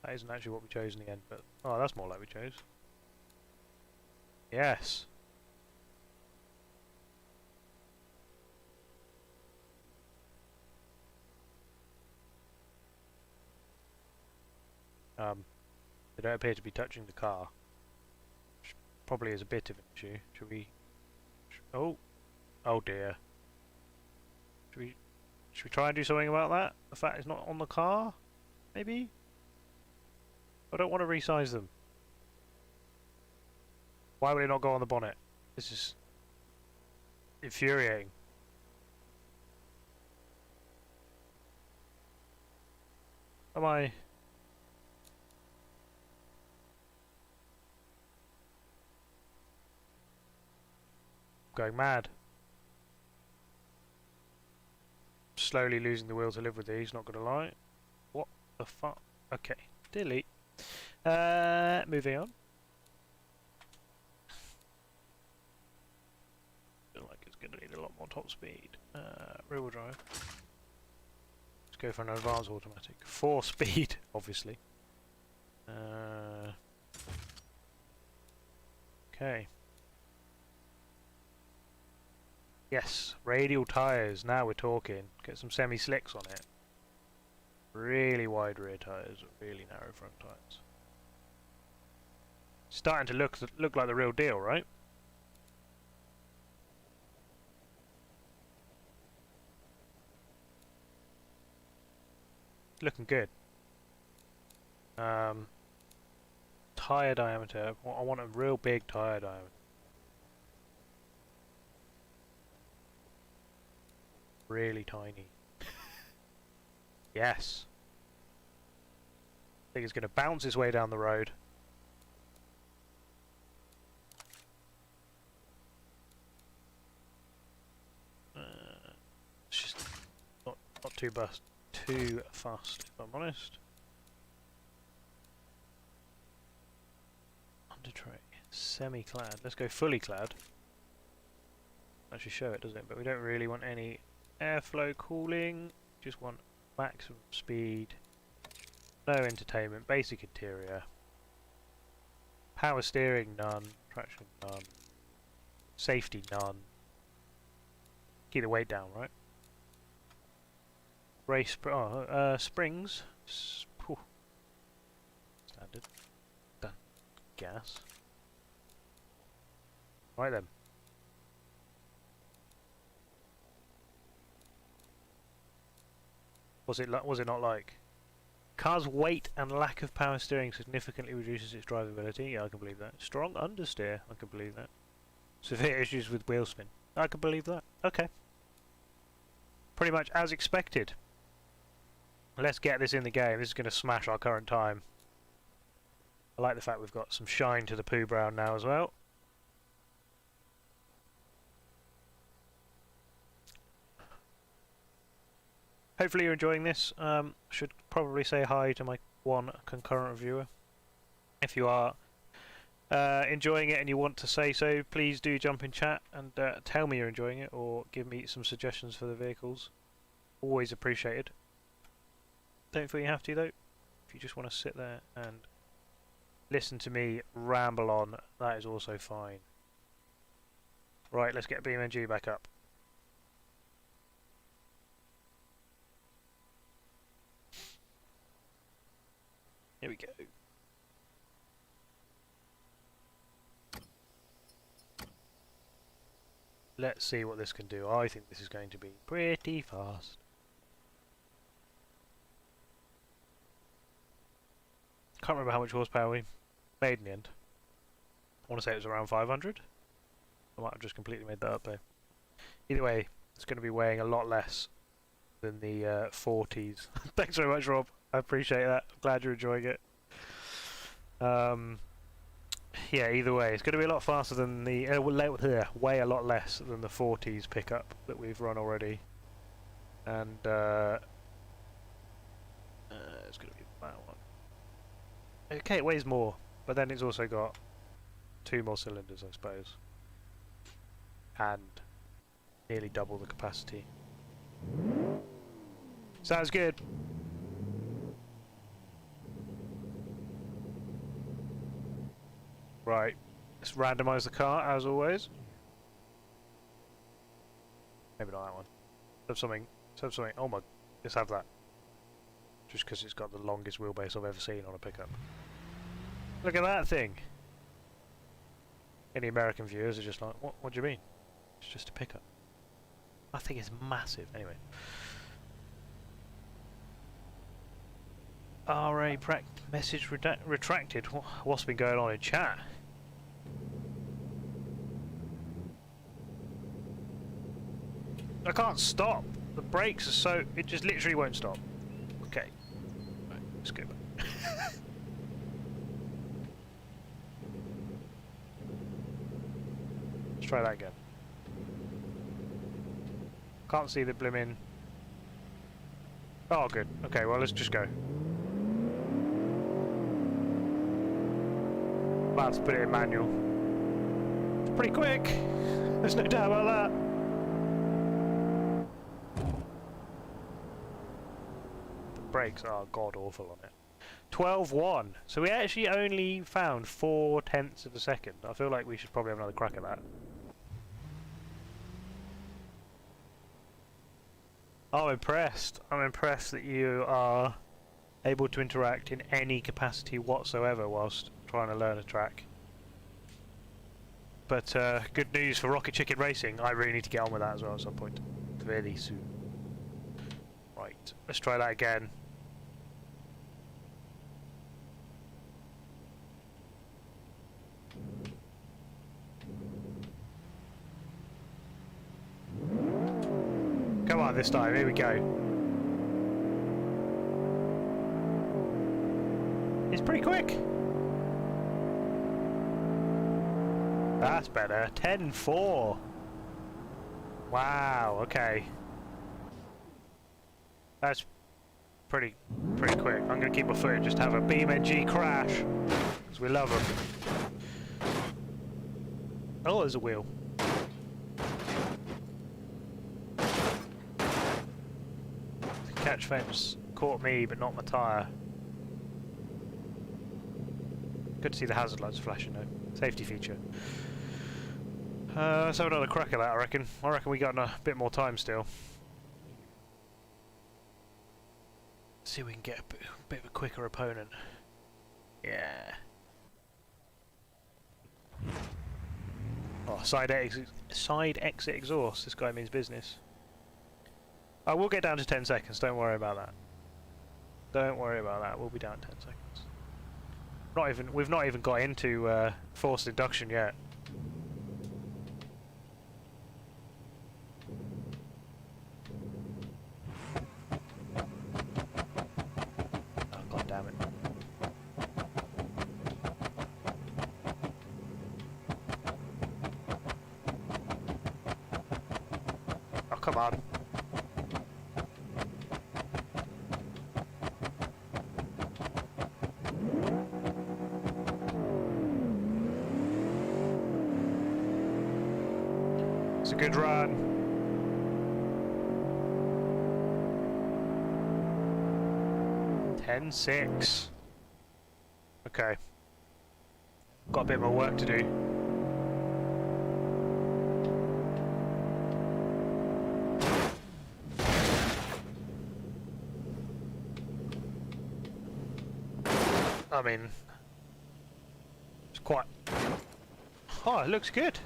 That isn't actually what we chose in the end, but... Oh, that's more like we chose. Yes! They don't appear to be touching the car. Which probably is a bit of an issue. Should we... Oh! Oh dear. Should we try and do something about that? The fact it's not on the car? Maybe? I don't want to resize them. Why would it not go on the bonnet? This is infuriating. Am I... going mad. Slowly losing the will to live with these, not gonna lie. What the fuck? Okay, delete. Moving on. Feel like it's gonna need a lot more top speed. Rear wheel drive. Let's go for an advanced automatic. 4 speed, obviously. Okay. Yes, radial tyres, now we're talking. Get some semi-slicks on it. Really wide rear tyres, really narrow front tyres. Starting to look like the real deal, right? Looking good. Tyre diameter, I want a real big tyre diameter. Really tiny. Yes. I think it's going to bounce its way down the road. It's just not too fast, if I'm honest. Under tray, semi-clad. Let's go fully clad. Actually show it, doesn't it? But we don't really want any airflow cooling. Just want maximum speed. No entertainment. Basic interior. Power steering, none. Traction, none. Safety, none. Keep the weight down, right? Race, springs. Standard. Done. Gas. Right then. Was it not like? Car's weight and lack of power steering significantly reduces its drivability. Yeah, I can believe that. Strong understeer. I can believe that. Severe issues with wheel spin. I can believe that. Okay. Pretty much as expected. Let's get this in the game. This is going to smash our current time. I like the fact we've got some shine to the poo brown now as well. Hopefully you're enjoying this. Should probably say hi to my one concurrent viewer. If you are enjoying it and you want to say so, please do jump in chat and tell me you're enjoying it, or give me some suggestions for the vehicles. Always appreciated. Don't feel you have to though. If you just want to sit there and listen to me ramble on, that is also fine. Right, let's get BeamNG back up. Here we go. Let's see what this can do. I think this is going to be pretty fast. Can't remember how much horsepower we made in the end. I want to say it was around 500. I might have just completely made that up though. Either way, it's going to be weighing a lot less than the 40s. Thanks very much, Rob. I appreciate that. I'm glad you're enjoying it. Yeah, either way, it's going to be a lot faster than the weigh a lot less than the 40s pickup that we've run already, and it's going to be Okay, it weighs more, but then it's also got 2 more cylinders, I suppose, and nearly double the capacity. Sounds good. Right, let's randomise the car as always. Maybe not that one. Let's have something. Oh my, let's have that. Just because it's got the longest wheelbase I've ever seen on a pickup. Look at that thing! Any American viewers are just like, what do you mean? It's just a pickup. That thing is massive. Anyway. RA message retracted. What's been going on in chat? I can't stop. The brakes are so... It just literally won't stop. Okay. Right, let's go back. Let's try that again. Can't see the blimmin'... Oh, good. Okay, well, let's just go. I'll have to put it in manual. It's pretty quick. There's no doubt about that. The brakes are god awful on it. 12.1. So we actually only found 0.4 of a second. I feel like we should probably have another crack at that. I'm impressed. I'm impressed that you are able to interact in any capacity whatsoever whilst trying to learn a track. But good news for Rocket Chicken Racing. I really need to get on with that as well at some point. Very soon. Right, let's try that again. Come on this time, here we go. It's pretty quick. That's better. 10.4. Wow, okay. That's pretty quick. I'm gonna keep my foot, just have a BeamNG crash. Because we love them. Oh, there's a wheel. The catch fence caught me, but not my tyre. Good to see the hazard lights flashing though. Safety feature. Let's have another crack at that, I reckon. I reckon we got a bit more time still. See if we can get a bit of a quicker opponent. Yeah. Oh, side exit exhaust. This guy means business. I will get down to 10 seconds. Don't worry about that. Don't worry about that. We'll be down 10 seconds. We've not even got into forced induction yet. Oh, god damn it. Oh, come on. It's a good run. Ten six. Okay. Got a bit more work to do. I mean, it's quite... Oh, it looks good.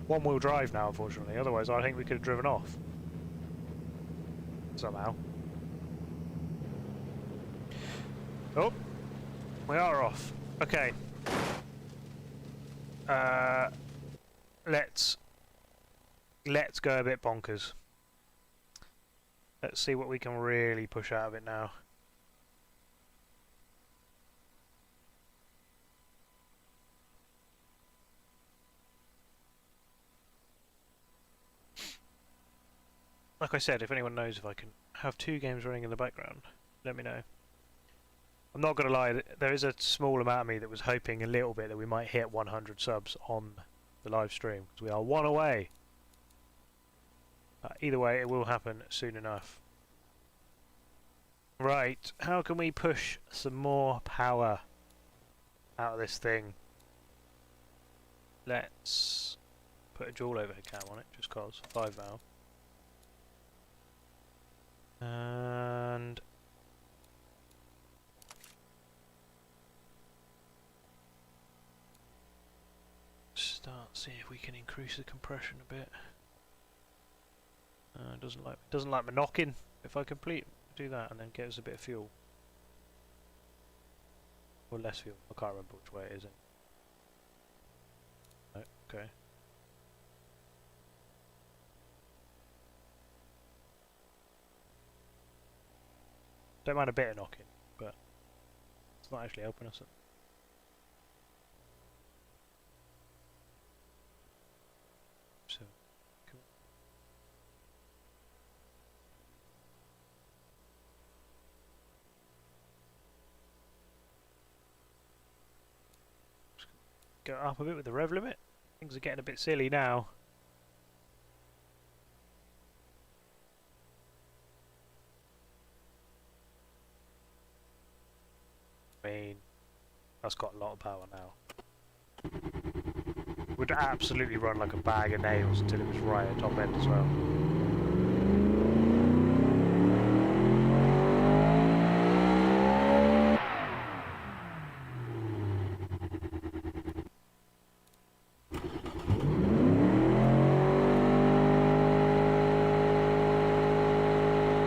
One-wheel drive now, unfortunately. Otherwise, I think we could have driven off. Somehow. Oh, we are off. Okay. Let's go a bit bonkers. Let's see what we can really push out of it now. Like I said, if anyone knows if I can have 2 games running in the background, let me know. I'm not going to lie, there is a small amount of me that was hoping a little bit that we might hit 100 subs on the live stream, because we are one away. Either way, it will happen soon enough. Right, how can we push some more power out of this thing? Let's put a dual overhead cam on it, just cause 5 valve. And start seeing if we can increase the compression a bit. Doesn't like me knocking. If I do that and then get us a bit of fuel. Or less fuel. I can't remember which way it is. Oh, okay. Don't mind a bit of knocking, but it's not actually helping us. So, cool. Go up a bit with the rev limit. Things are getting a bit silly now. I mean, that's got a lot of power now. Would absolutely run like a bag of nails until it was right at top end as well.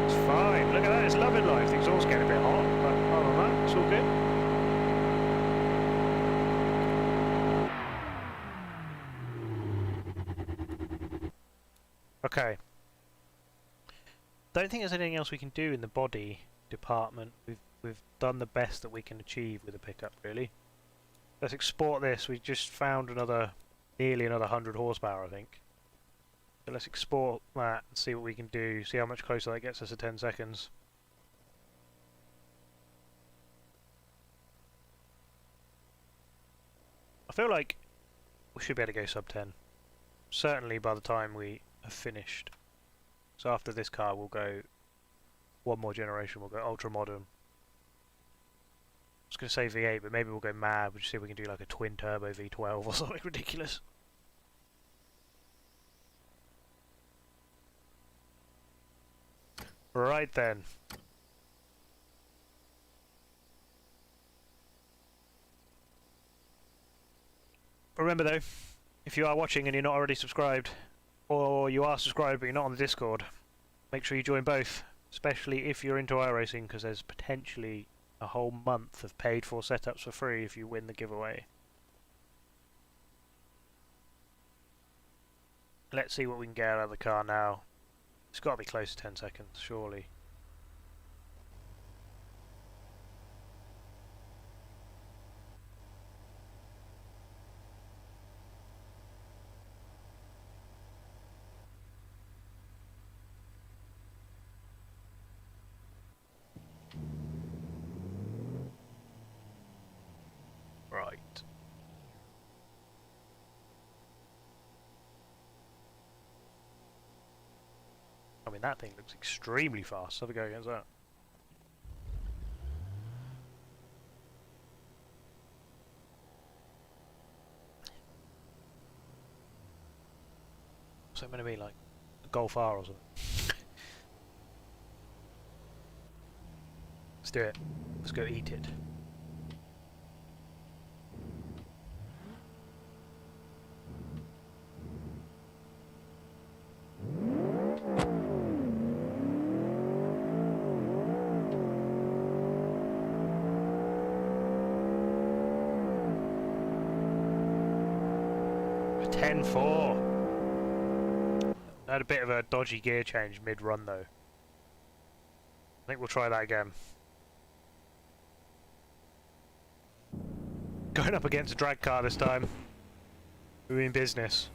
It's fine, look at that, it's loving life. The exhaust getting a bit hot, but other than that, it's all good. Okay. Don't think there's anything else we can do in the body department. We've done the best that we can achieve with the pickup, really. Let's export this. We just found nearly another 100 horsepower, I think. So let's export that and see what we can do. See how much closer that gets us to 10 seconds. I feel like we should be able to go sub 10. Certainly by the time we have finished. So after this car we'll go one more generation, we'll go ultra modern. I was going to say V8, but maybe we'll go mad. We'll just see if we can do like a twin turbo V12 or something ridiculous. Right then. Remember though, if you are watching and you're not already subscribed, or you are subscribed but you're not on the Discord, make sure you join both, especially if you're into iRacing, because there's potentially a whole month of paid for setups for free if you win the giveaway. Let's see what we can get out of the car now. It's got to be close to 10 seconds, surely. Right. I mean, that thing looks extremely fast. Have a go against that. What's it going to be like? A Golf R or something? Let's do it. Let's go eat it. A 10.4. I had a bit of a dodgy gear change mid-run though. I think we'll try that again. Going up against a drag car this time. We're in business.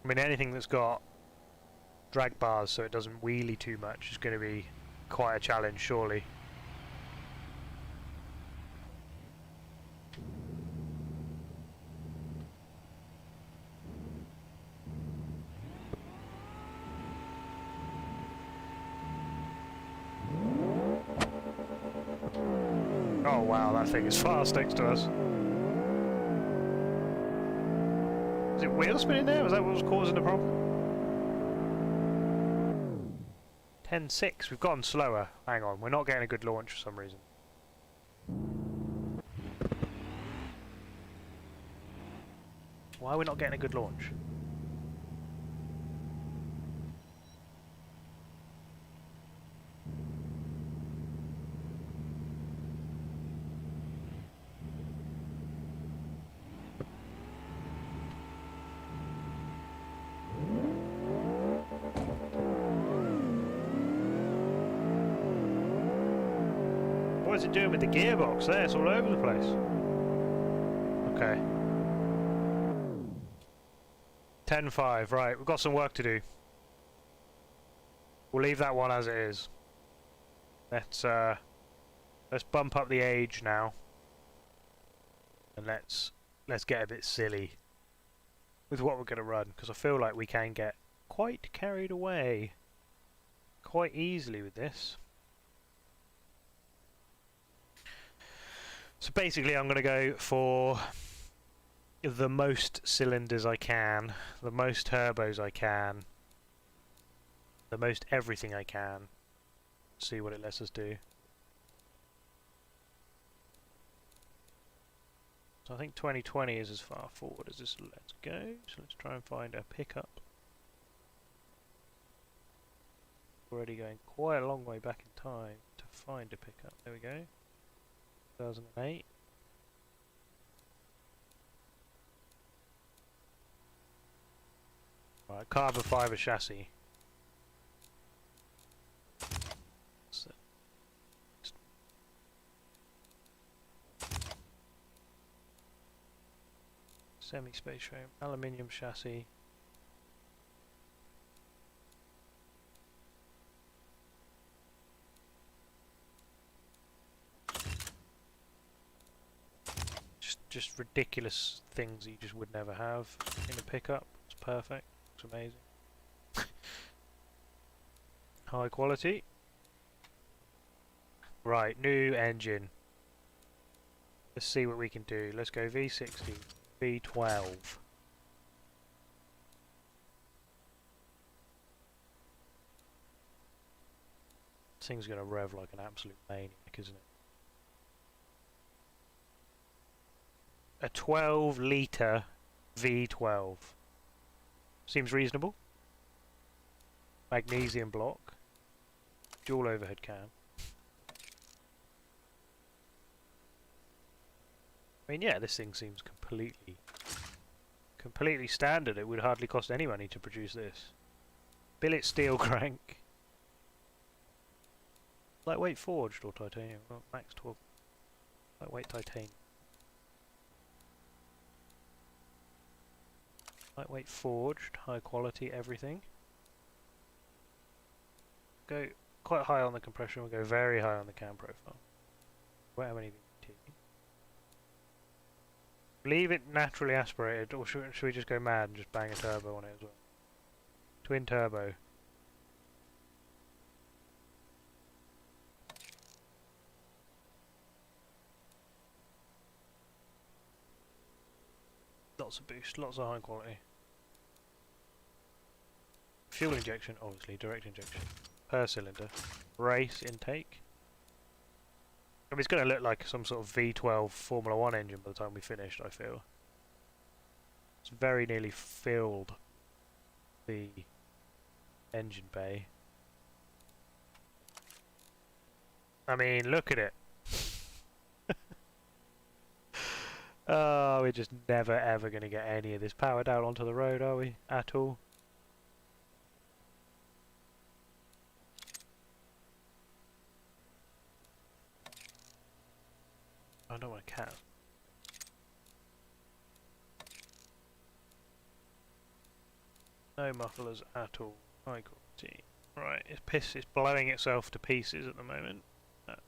I mean, anything that's got drag bars so it doesn't wheelie too much is going to be quite a challenge, surely. Oh wow, that thing is fast next to us. Is it wheel spinning there? Was that what was causing the problem? 10.6, we've gotten slower. Hang on, we're not getting a good launch for some reason. Why are we not getting a good launch? What is it doing with the gearbox there? It's all over the place. Okay. 10.5, right, we've got some work to do. We'll leave that one as it is. Let's bump up the age now. And let's get a bit silly with what we're gonna run, because I feel like we can get quite carried away quite easily with this. So basically I'm going to go for the most cylinders I can, the most turbos I can, the most everything I can. See what it lets us do. So I think 2020 is as far forward as this lets go, so let's try and find a pickup. Already going quite a long way back in time to find a pickup. There we go. 2008. Right, carbon fibre chassis. So, semi-space frame, aluminium chassis. Just ridiculous things that you just would never have in a pickup. It's perfect. It's amazing. High quality. Right, new engine. Let's see what we can do. Let's go V60, V12. This thing's going to rev like an absolute maniac, isn't it? A 12-litre V12. Seems reasonable. Magnesium block. Dual overhead cam. I mean, yeah, this thing seems completely standard. It would hardly cost any money to produce this. Billet steel crank. Lightweight forged or titanium? Well, max 12. Lightweight titanium. Lightweight forged, high quality, everything. Go quite high on the compression, we'll go very high on the cam profile. Won't have any VT. Leave it naturally aspirated, or should we just go mad and just bang a turbo on it as well? Twin turbo. Lots of boost, lots of high quality. Fuel injection, obviously, direct injection. Per cylinder. Race intake. I mean, it's going to look like some sort of V12 Formula 1 engine by the time we finished, I feel. It's very nearly filled the engine bay. I mean, look at it. Oh, we're just never ever going to get any of this power down onto the road, are we? At all? I don't want a cat. No mufflers at all. High quality. Right, it's blowing itself to pieces at the moment at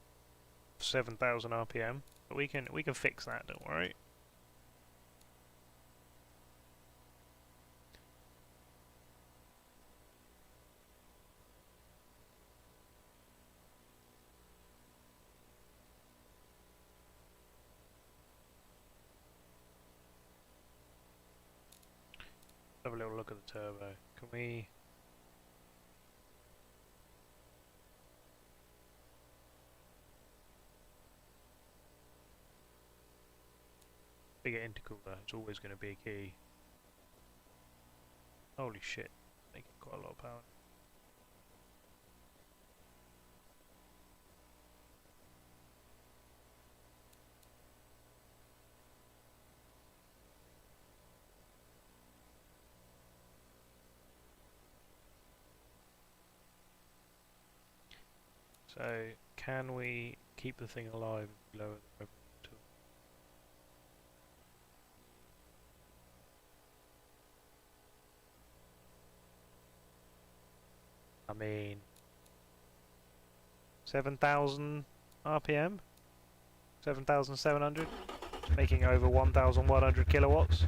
7,000 RPM, but we can fix that. Don't worry. Have a little look at the turbo. Can we? Bigger intercooler. It's always going to be a key. Holy shit! Making quite a lot of power. So, can we keep the thing alive if we lower the tool? I mean, 7,000 RPM? 7,700? Making over 1,100 kilowatts?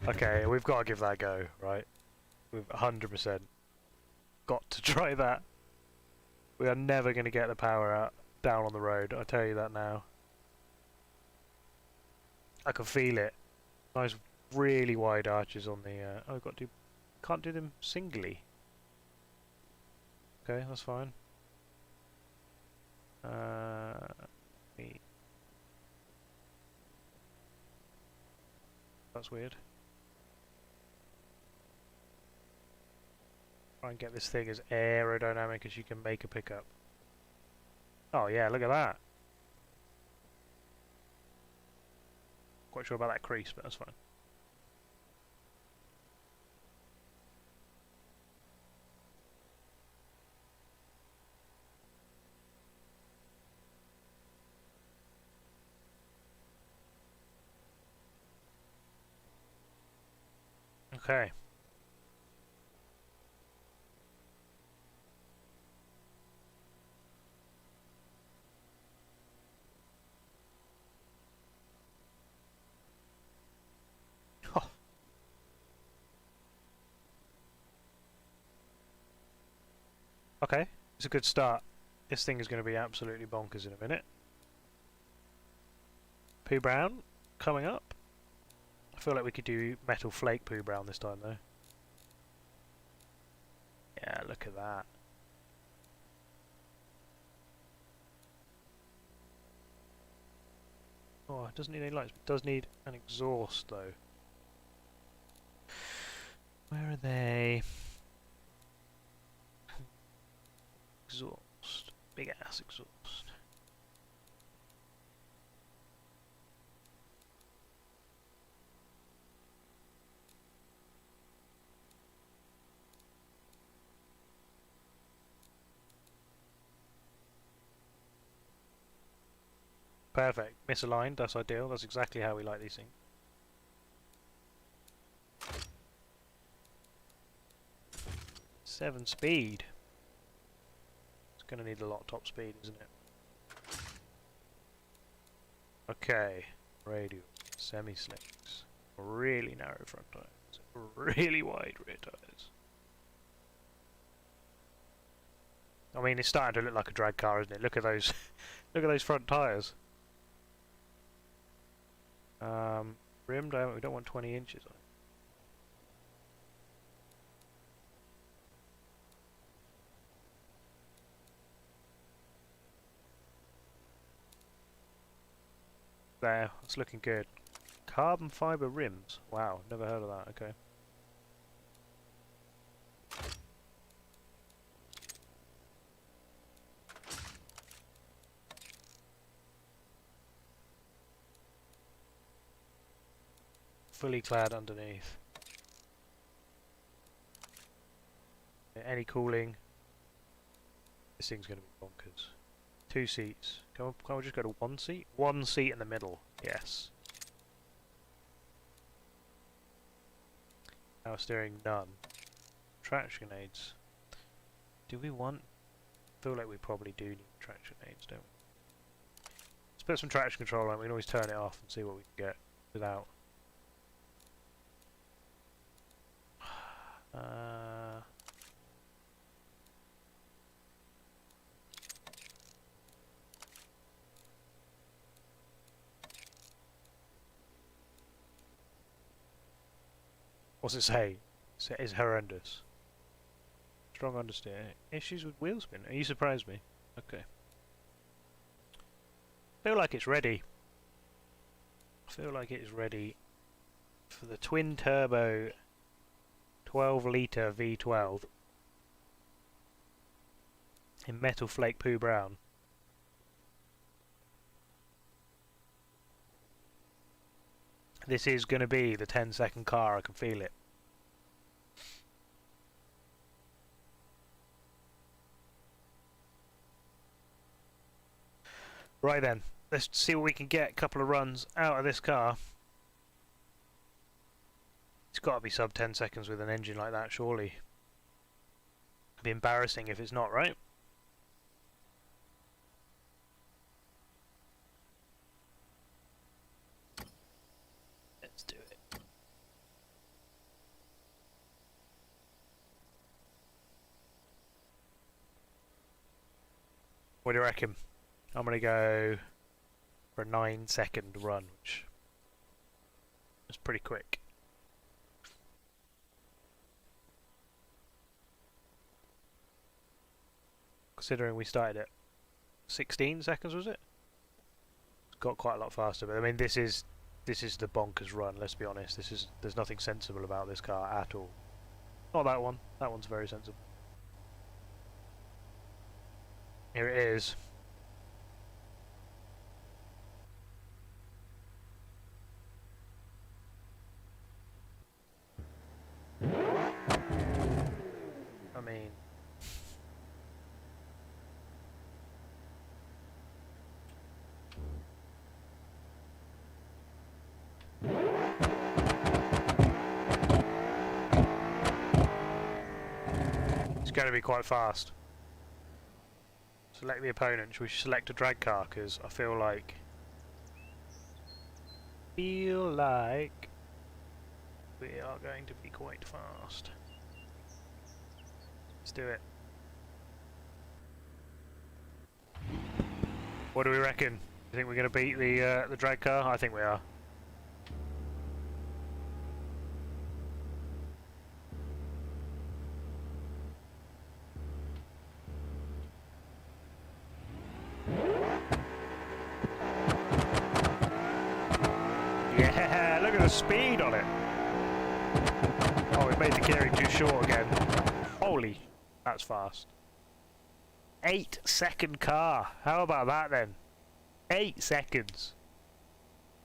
Okay, we've got to give that a go, right? We've 100% got to try that. We are never going to get the power out down on the road, I'll tell you that now. I can feel it. Nice, really wide arches on the. Oh, I've got to. Can't do them singly. Okay, that's fine. Me. That's weird. Try and get this thing as aerodynamic as you can make a pickup. Oh yeah, look at that. Quite sure about that crease, but that's fine. Okay. Oh. Okay, it's a good start. This thing is going to be absolutely bonkers in a minute. Poo brown coming up. I feel like we could do metal flake poo brown this time though. Yeah, look at that. Oh, it doesn't need any lights, but it does need an exhaust though. Where are they? Exhaust. Big ass exhaust. Perfect. Misaligned, that's ideal. That's exactly how we like these things. Seven speed. It's going to need a lot of top speed, isn't it? Okay. Radial. Semi-slicks. Really narrow front tires. Really wide rear tires. I mean, it's starting to look like a drag car, isn't it? Look at those. Look at those front tires. Rim diameter, we don't want 20 inches on it. There, it's looking good. Carbon fibre rims. Wow, never heard of that, okay. fully clad underneath. Any cooling? This thing's going to be bonkers. 2 seats. Can't we just go to 1 seat? 1 seat in the middle. Yes. Power steering, none. Traction aids. Do we want... I feel like we probably do need traction aids, don't we? Let's put some traction control on. We can always turn it off and see what we can get without. What's it say? It's horrendous. Strong understeer. Issues with wheel spin. You surprised me. Okay. Feel like it's ready. I feel like it is ready for the twin turbo 12-litre V12 in metal flake poo brown. This is going to be the 10-second car, I can feel it. Right then, let's see what we can get a couple of runs out of this car. It's got to be sub 10 seconds with an engine like that, surely. It'd be embarrassing if it's not, right? Let's do it. What do you reckon? I'm going to go for a 9-second run, which is pretty quick. Considering we started at 16 seconds, was it? It's got quite a lot faster, but I mean this is the bonkers run, let's be honest. There's nothing sensible about this car at all. Not that one. That one's very sensible. Here it is. I mean, it's going to be quite fast. Select the opponent. Should we select a drag car? Because I feel like we are going to be quite fast. Let's do it. What do we reckon? You think we're going to beat the drag car? I think we are. Yeah, look at the speed on it. Oh, we made the gearing too short again. Holy, that's fast. 8-second car. How about that then? 8 seconds.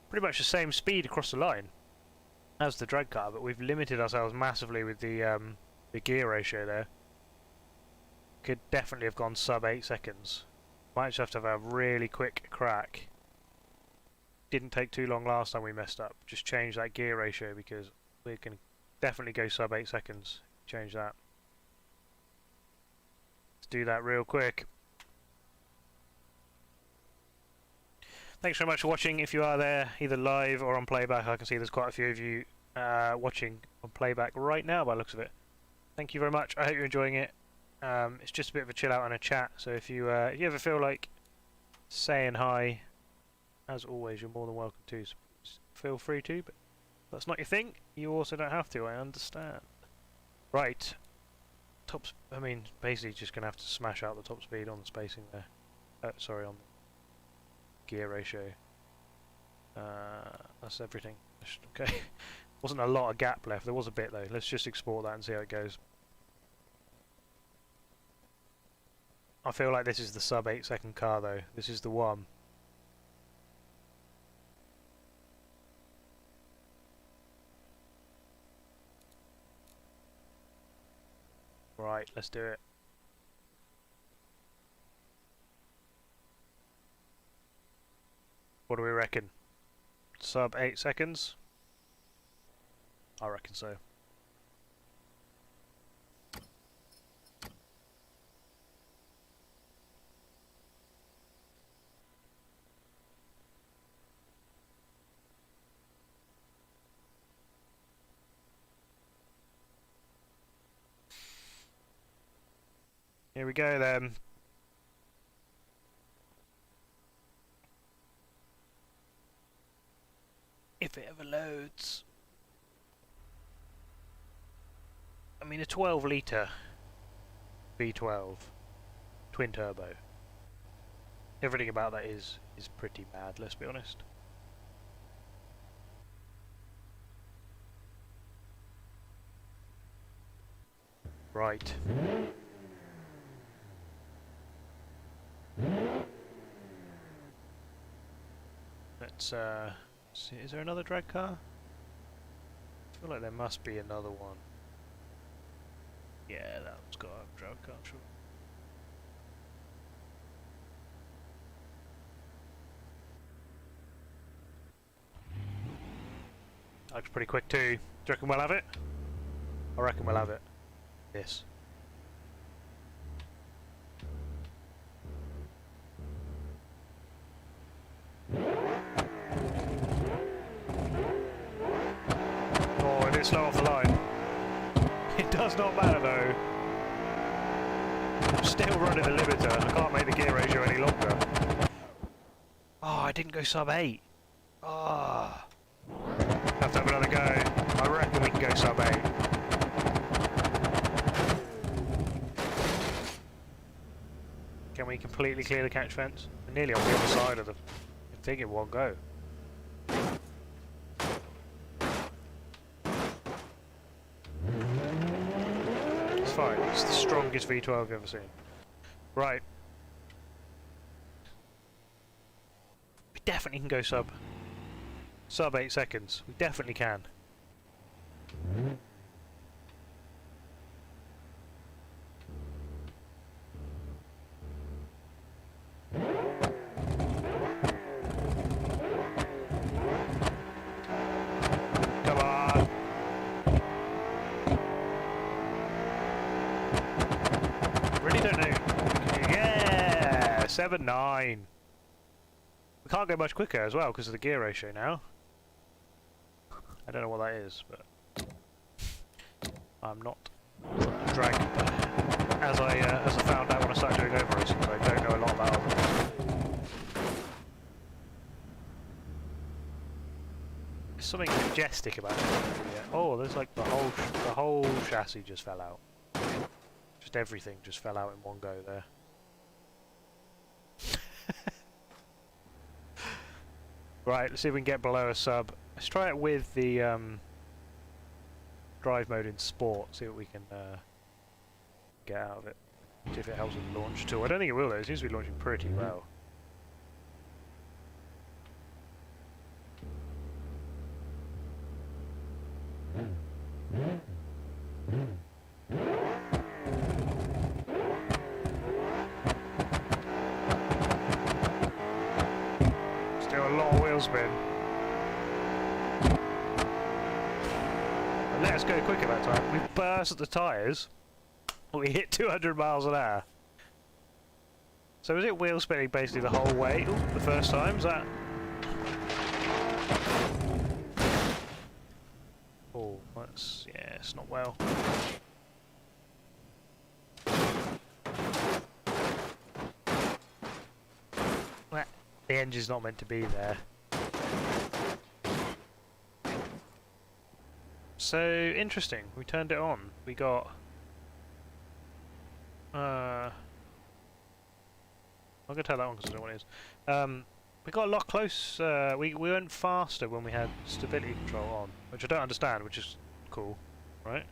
Pretty much the same speed across the line as the drag car, but we've limited ourselves massively with the gear ratio there. Could definitely have gone sub 8 seconds. Might just have to have a really quick crack. Didn't take too long last time we messed up. Just change that gear ratio because we can definitely go sub 8 seconds. Change that. Let's do that real quick. Thanks very much for watching. If you are there, either live or on playback, I can see there's quite a few of you watching on playback right now by the looks of it. Thank you very much. I hope you're enjoying it. It's just a bit of a chill out and a chat, so if you ever feel like saying hi, as always, you're more than welcome to. So feel free to, but if that's not your thing, you also don't have to, I understand. Right. I mean, basically just going to have to smash out the top speed on the spacing there. Sorry, on the gear ratio. That's everything. Okay. Wasn't a lot of gap left. There was a bit though. Let's just export that and see how it goes. I feel like this is the sub 8 second car though. This is the one. let's do it. What do we reckon? Sub 8 seconds? I reckon so. Here we go then. If it ever loads. I mean, a 12 litre V12 twin turbo. Everything about that is pretty bad, let's be honest. Right. Let's see, is there another drag car? I feel like there must be another one. Yeah, that one's got a drag car, sure. Looks pretty quick too. Do you reckon we'll have it? I reckon we'll have it. Yes. Oh, it is slow off the line. It does not matter though. I'm still running the limiter. I can't make the gear ratio any longer. Oh, I didn't go sub 8. Ah. Oh. Have to have another go. I reckon we can go sub 8. Can we completely clear the catch fence? We're nearly on the other side of the thing in one go. It's fine. It's the strongest V12 I've ever seen. Right. We definitely can go sub 8 seconds. We definitely can. Come on. Really don't know. Yeah, 7.9. We can't go much quicker as well because of the gear ratio now. I don't know what that is, but I'm not dragging. As I found out when I started doing over racing, I don't know a lot about them. There's something majestic about it. Oh, there's like the whole chassis just fell out. Just everything just fell out in one go there. Right, let's see if we can get below a sub. Let's try it with the drive mode in sport, see what we can get out of it. See if it helps with the launch too. I don't think it will though, it seems to be launching pretty well. Still a lot of wheel spin. Let us go quicker that time. We burst the tyres. We hit 200 miles an hour. So was it wheel spinning basically the whole way? Ooh, the first time? Is that? Oh, that's... yeah, it's not well. Well, the engine's not meant to be there. So, interesting. We turned it on. We got... I'm going to tell that one because I don't know what it is. We got a lot close. We went faster when we had stability control on, which I don't understand, which is cool, right?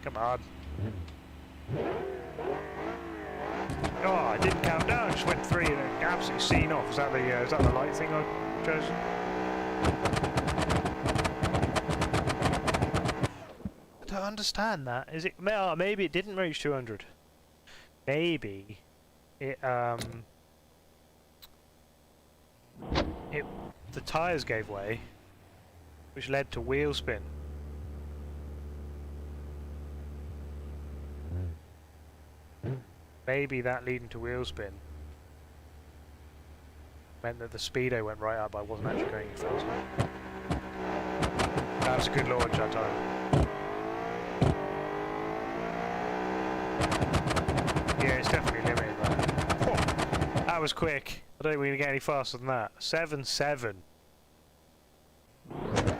Come on. I didn't count down, I just went 3 and it absolutely seen off. Is that the light thing I've chosen? I don't understand that. Is it? Oh, maybe it didn't reach 200. Maybe it the tyres gave way, which led to wheel spin. Maybe that leading to wheel spin meant that the speedo went right up. I wasn't actually going any faster. That was a good launch that time. Yeah, it's definitely limited. That. That was quick. I don't think we're going to get any faster than that. 7.7.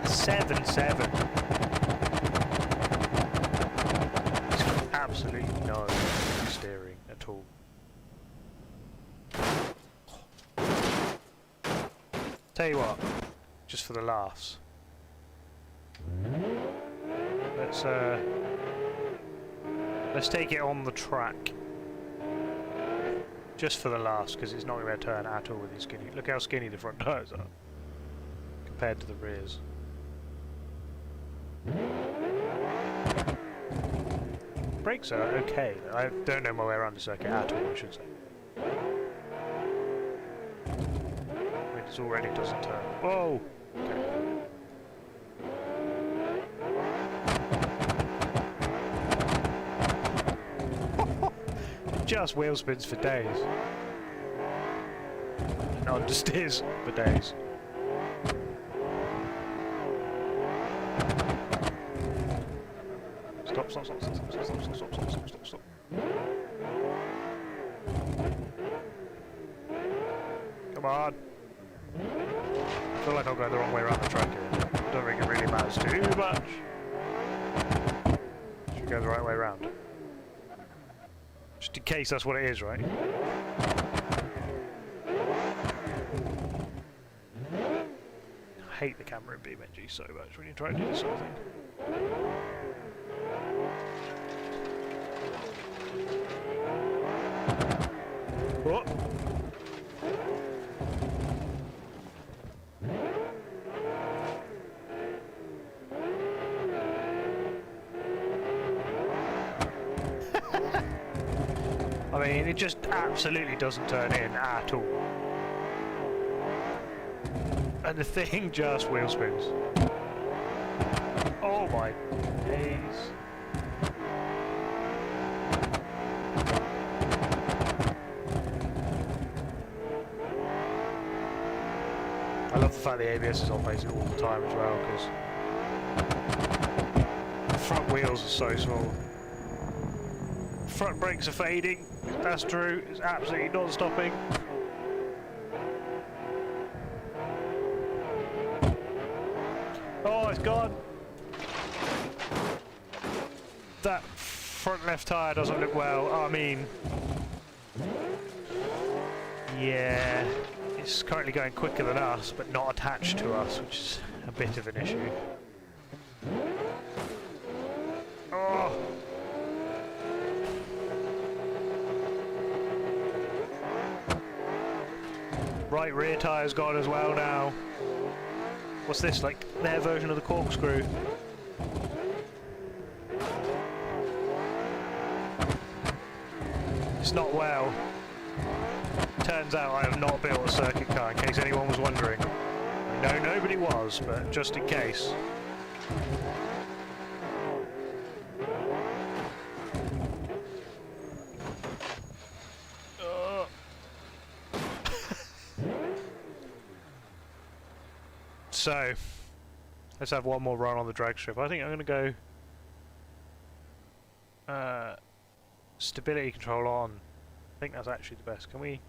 7.7. Absolutely no steering at all. Tell you what, just for the laughs, let's take it on the track. Just for the laughs, because it's not going to turn at all with these skinny. Look how skinny the front tyres are compared to the rears. Brakes are okay. I don't know my way around the circuit at all, I should say. It already doesn't turn. Whoa! Okay. Just wheel spins for days. And understeers for days. Stop, stop, stop, stop, stop, stop, stop, stop, stop, stop, stop, stop. Come on. I feel like I'm going the wrong way around the track here. I don't think it really matters too much. Should go the right way around. Just in case that's what it is, right? I hate the camera in BeamNG so much when you try to do this sort of thing. What? I mean, it just absolutely doesn't turn in at all. And the thing just wheel spins. Oh my days. I love the fact the ABS is on basically all the time as well, because the front wheels are so small. Front brakes are fading, that's true, it's absolutely not stopping. Oh, it's gone! That front left tyre doesn't look well, I mean... Yeah, it's currently going quicker than us, but not attached to us, which is a bit of an issue. Oh! Right rear tyre's gone as well now. What's this, like their version of the corkscrew? It's not well. Turns out I have not built a circuit car, in case anyone was wondering. No, nobody was, but just in case. So, let's have one more run on the drag strip. I think I'm going to go stability control on. I think that's actually the best. Can we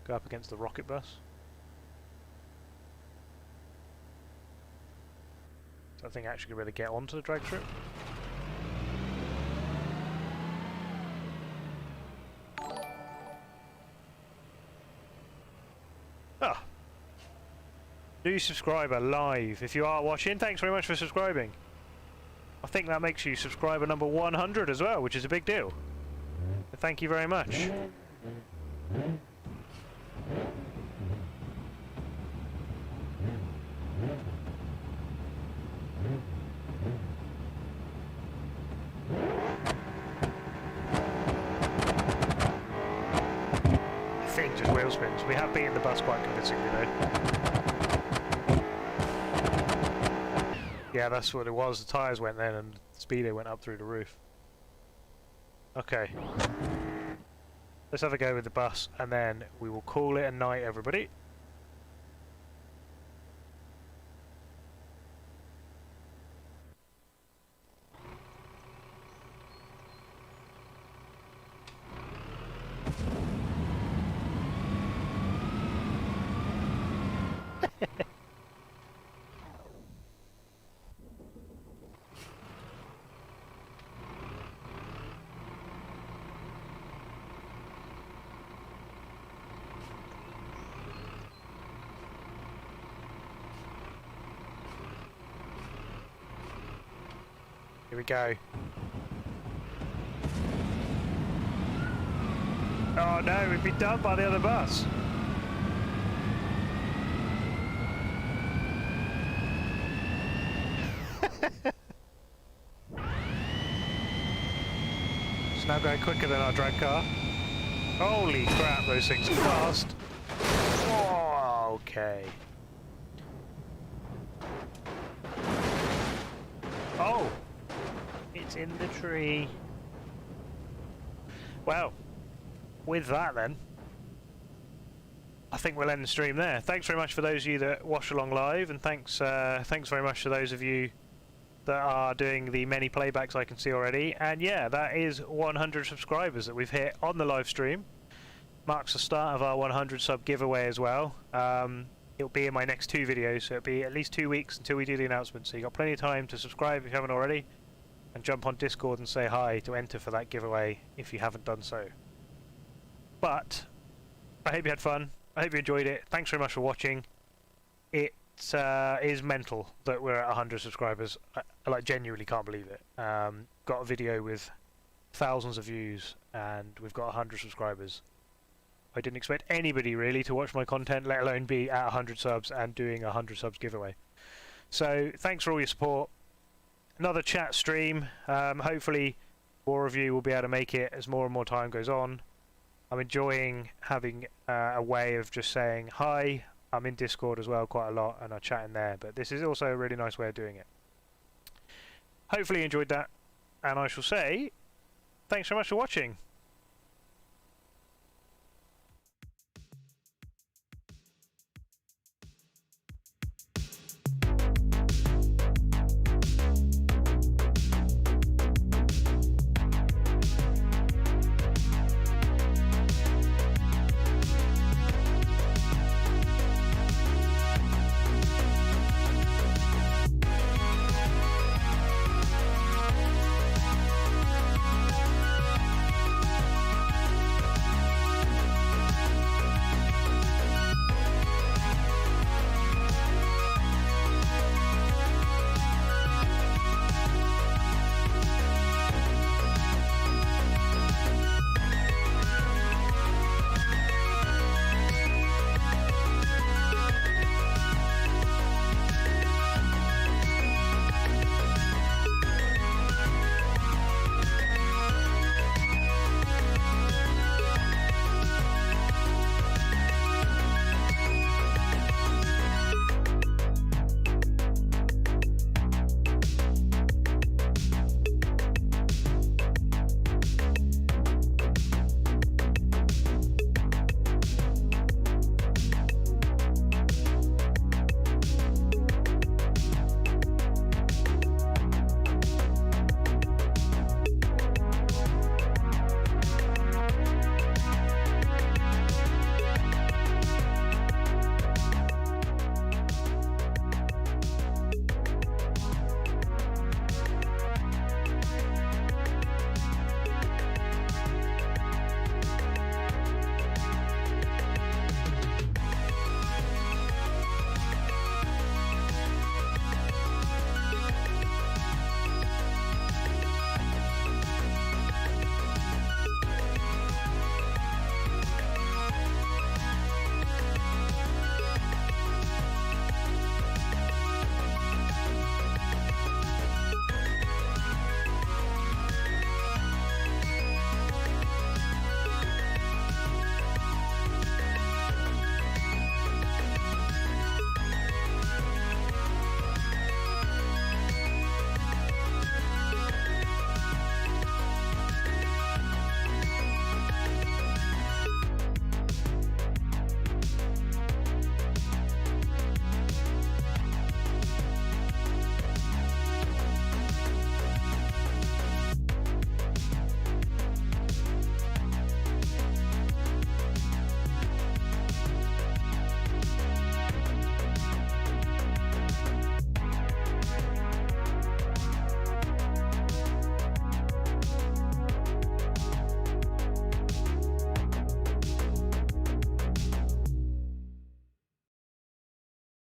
go up against the rocket bus? Is that thing actually going to get onto the drag strip? Ah! New subscriber live. If you are watching, thanks very much for subscribing. I think that makes you subscriber number 100 as well, which is a big deal. So thank you very much. I think just wheel spins. We have beaten the bus quite convincingly though. Yeah, that's what it was. The tyres went then and the speedo went up through the roof. Okay. Let's have a go with the bus and then we will call it a night, everybody. Here we go. Oh no, we've been done by the other bus. It's now going quicker than our drag car. Holy crap, those things are fast. Oh, okay. Oh! It's in the tree. Well, with that then, I think we'll end the stream there. Thanks very much for those of you that watched along live, and thanks very much to those of you that are doing the many playbacks I can see already. And yeah, that is 100 subscribers that we've hit on the live stream. Marks the start of our 100 sub giveaway as well. It'll be in my next 2 videos, so it'll be at least 2 weeks until we do the announcement. So you've got plenty of time to subscribe if you haven't already, and jump on Discord and say hi to enter for that giveaway if you haven't done so. But I hope you had fun. I hope you enjoyed it. Thanks very much for watching. It is mental that we're at 100 subscribers. I like genuinely can't believe it. Got a video with thousands of views and we've got 100 subscribers. I didn't expect anybody really to watch my content, let alone be at 100 subs and doing a 100 subs giveaway. So thanks for all your support. Another chat stream. Hopefully more of you will be able to make it as more and more time goes on. I'm enjoying having a way of just saying hi. I'm in Discord as well quite a lot and I chat in there, but this is also a really nice way of doing it. Hopefully you enjoyed that, and I shall say thanks very much for watching.